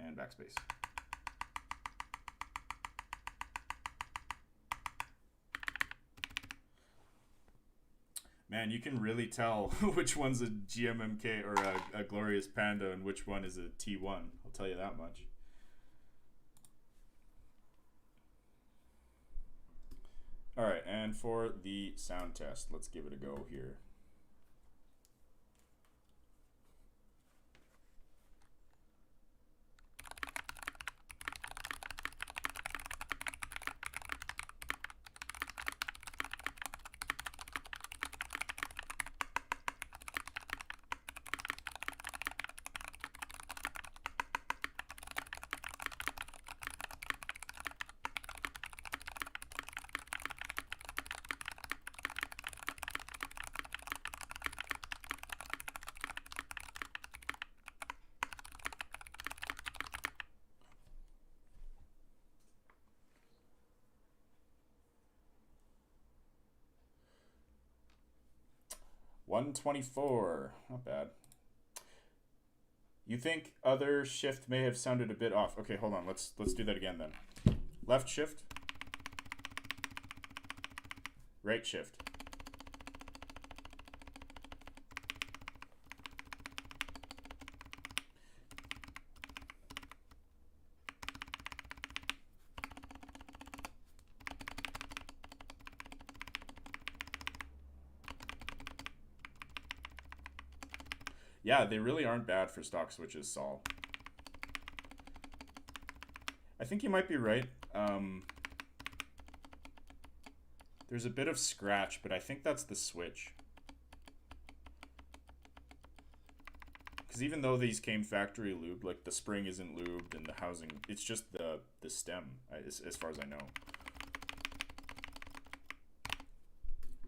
And backspace. Man, you can really tell which one's a GMMK or a Glorious Panda and which one is a T1. I'll tell you that much. All right, and for the sound test, let's give it a go here. $124, not bad. You think other shift may have sounded a bit off. Okay, hold on. Let's do that again then. Left shift. Right shift. Yeah, they really aren't bad for stock switches, Saul. I think you might be right. There's a bit of scratch, but I think that's the switch. Because even though these came factory lubed, like the spring isn't lubed and the housing, it's just the stem, as far as I know.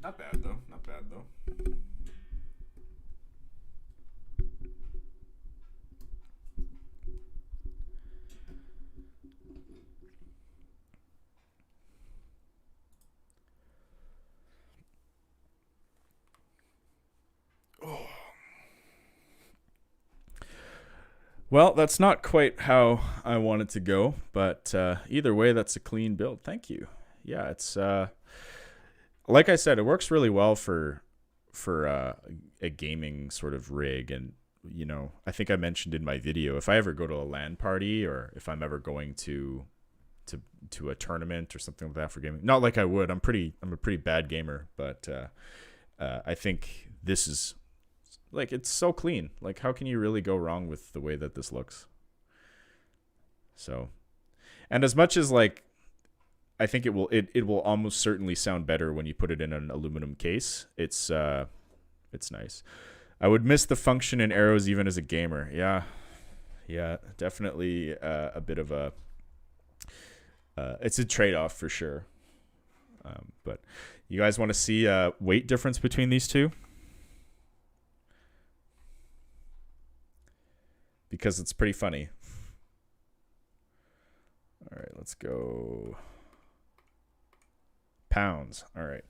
Not bad though, not bad though. Well, that's not quite how I want it to go, but either way, that's a clean build. Thank you. Yeah, it's like I said, it works really well for a gaming sort of rig, and you know, I think I mentioned in my video, if I ever go to a LAN party or if I'm ever going to a tournament or something like that for gaming, not like I would. I'm a pretty bad gamer, but I think this is. Like, it's so clean. Like, how can you really go wrong with the way that this looks? So, and as much as like, I think it will almost certainly sound better when you put it in an aluminum case. It's nice. I would miss the function in arrows even as a gamer. Yeah, definitely a bit of a. It's a trade-off for sure. But you guys want to see a weight difference between these two? Because it's pretty funny. All right, let's go. Pounds. All right.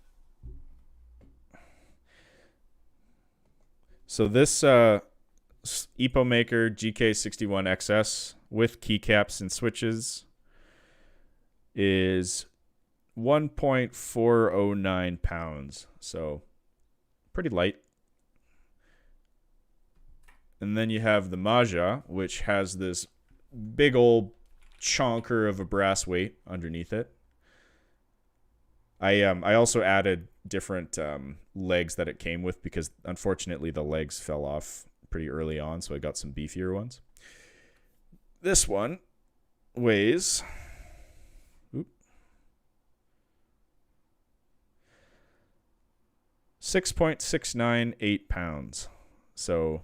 So this EPO Maker GK61XS with keycaps and switches is 1.409 pounds. So pretty light. And then you have the Maja, which has this big old chonker of a brass weight underneath it. I also added different legs that it came with because unfortunately the legs fell off pretty early on, so I got some beefier ones. This one weighs 6.698 pounds. So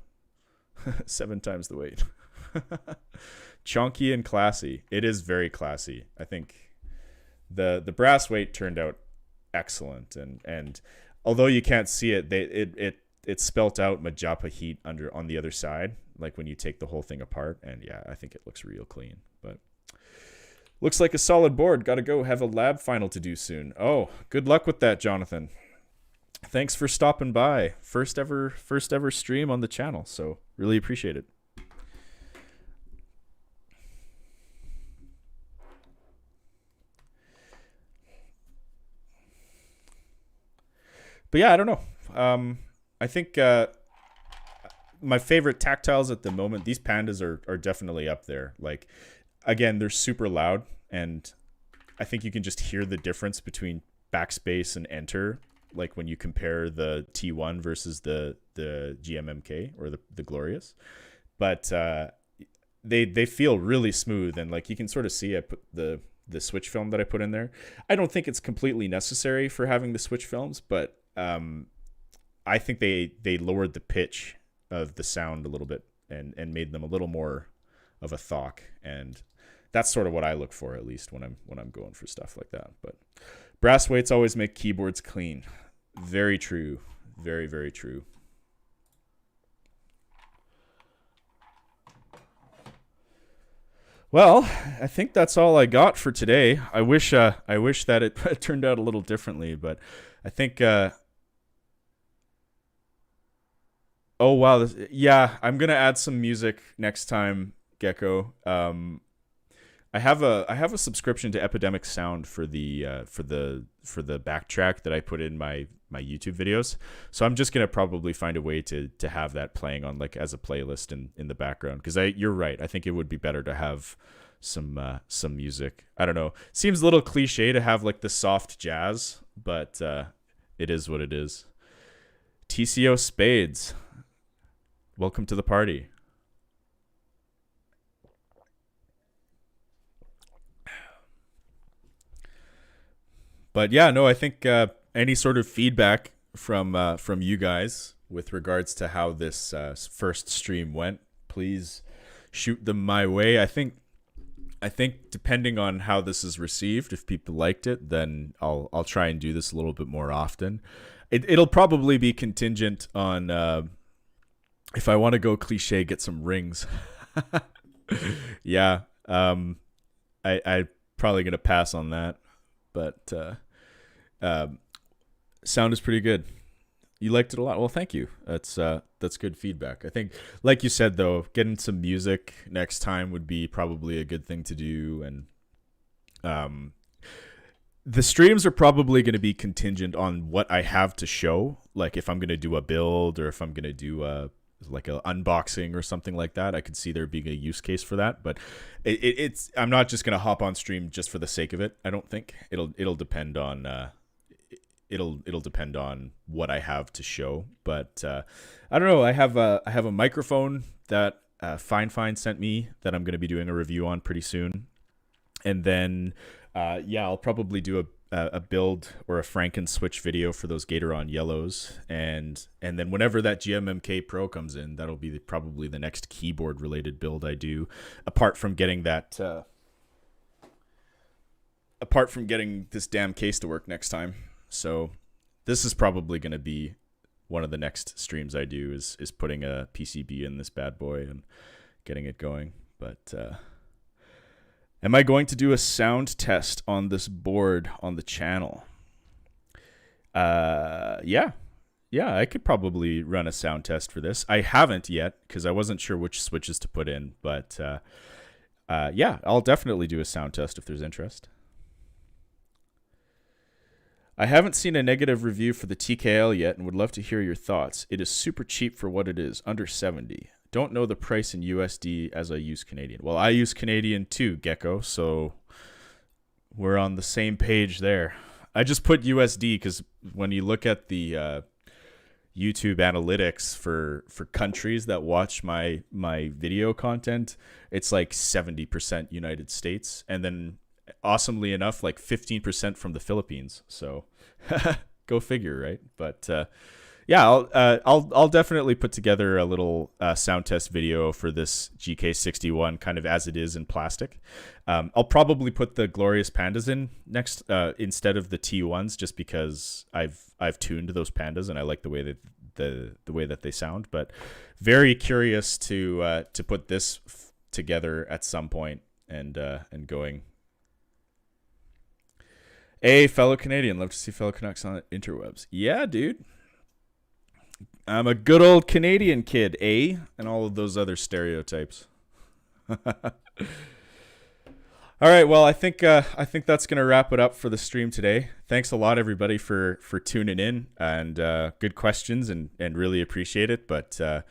7 times the weight. Chunky and classy. It is very classy. I think the brass weight turned out excellent, and although you can't see it, it spelt out Majapa heat on the other side, like when you take the whole thing apart. And yeah, I think it looks real clean. But looks like a solid board. Got to go have a lab final to do soon. Oh, good luck with that, Jonathan. Thanks for stopping by. First ever stream on the channel, so really appreciate it. But yeah, I don't know. I think my favorite tactiles at the moment, these pandas are definitely up there. Like, again, they're super loud, and I think you can just hear the difference between backspace and enter, like when you compare the T1 versus the GMMK or the Glorious. But they feel really smooth, and like you can sort of see I put the switch film that I put in there. I don't think it's completely necessary for having the switch films, but I think they lowered the pitch of the sound a little bit and made them a little more of a thok, and that's sort of what I look for, at least when I'm going for stuff like that. But brass weights always make keyboards clean. Very true. Very, very true. Well, I think that's all I got for today. I wish that it turned out a little differently, but I think oh wow, yeah, I'm going to add some music next time, Gecko. I have a subscription to Epidemic Sound for the backtrack that I put in my YouTube videos. So I'm just gonna probably find a way to have that playing on like as a playlist in the background, because you're right. I think it would be better to have some music. I don't know. Seems a little cliche to have like the soft jazz, but it is what it is. TCO Spades, welcome to the party. But yeah, no, I think any sort of feedback from you guys with regards to how this first stream went, please shoot them my way. I think depending on how this is received, if people liked it, then I'll try and do this a little bit more often. It'll probably be contingent on if I want to go cliche, get some rings. Yeah, I probably gonna pass on that. But sound is pretty good. You liked it a lot. Well, thank you. That's good feedback. I think, like you said, though, getting some music next time would be probably a good thing to do. And the streams are probably going to be contingent on what I have to show. Like if I'm going to do a build or if I'm going to do like an unboxing or something like that, I could see there being a use case for that. But it's I'm not just gonna hop on stream just for the sake of it. I don't think it'll depend on it'll depend on what I have to show. But I don't know. I have a microphone that Fine sent me that I'm gonna be doing a review on pretty soon, and then yeah, I'll probably do a build or a Franken switch video for those Gatoron yellows, and then whenever that GMMK Pro comes in, that'll be probably the next keyboard related build I do, apart from getting that apart from getting this damn case to work next time. So this is probably going to be one of the next streams I do is putting a PCB in this bad boy and getting it going. But am I going to do a sound test on this board on the channel? Yeah, I could probably run a sound test for this. I haven't yet because I wasn't sure which switches to put in, but yeah, I'll definitely do a sound test if there's interest. I haven't seen a negative review for the TKL yet and would love to hear your thoughts. It is super cheap for what it is, under 70. Don't know the price in USD as I use Canadian. Well, I use Canadian too, Gecko, so we're on the same page there. I just put USD because when you look at the YouTube analytics for countries that watch my video content, it's like 70% United States, and then awesomely enough, like 15% from the Philippines. So go figure, right? But yeah, I'll definitely put together a little sound test video for this GK61, kind of as it is in plastic. I'll probably put the Glorious Pandas in next instead of the T1s, just because I've tuned those pandas and I like the way that the way that they sound. But very curious to put this together at some point and going. Hey, fellow Canadian, love to see fellow Canucks on interwebs. Yeah, dude. I'm a good old Canadian kid, eh? And all of those other stereotypes. All All right, well, I think that's gonna wrap it up for the stream today. Thanks a lot, everybody, for tuning in and good questions and really appreciate it. But the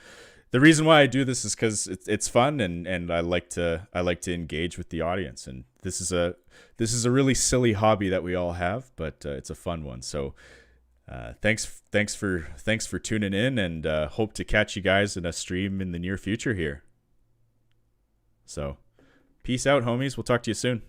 reason why I do this is because it's fun and I like to engage with the audience. And this is a really silly hobby that we all have, but it's a fun one. So thanks for tuning in, and hope to catch you guys in a stream in the near future here. So peace out, homies. We'll talk to you soon.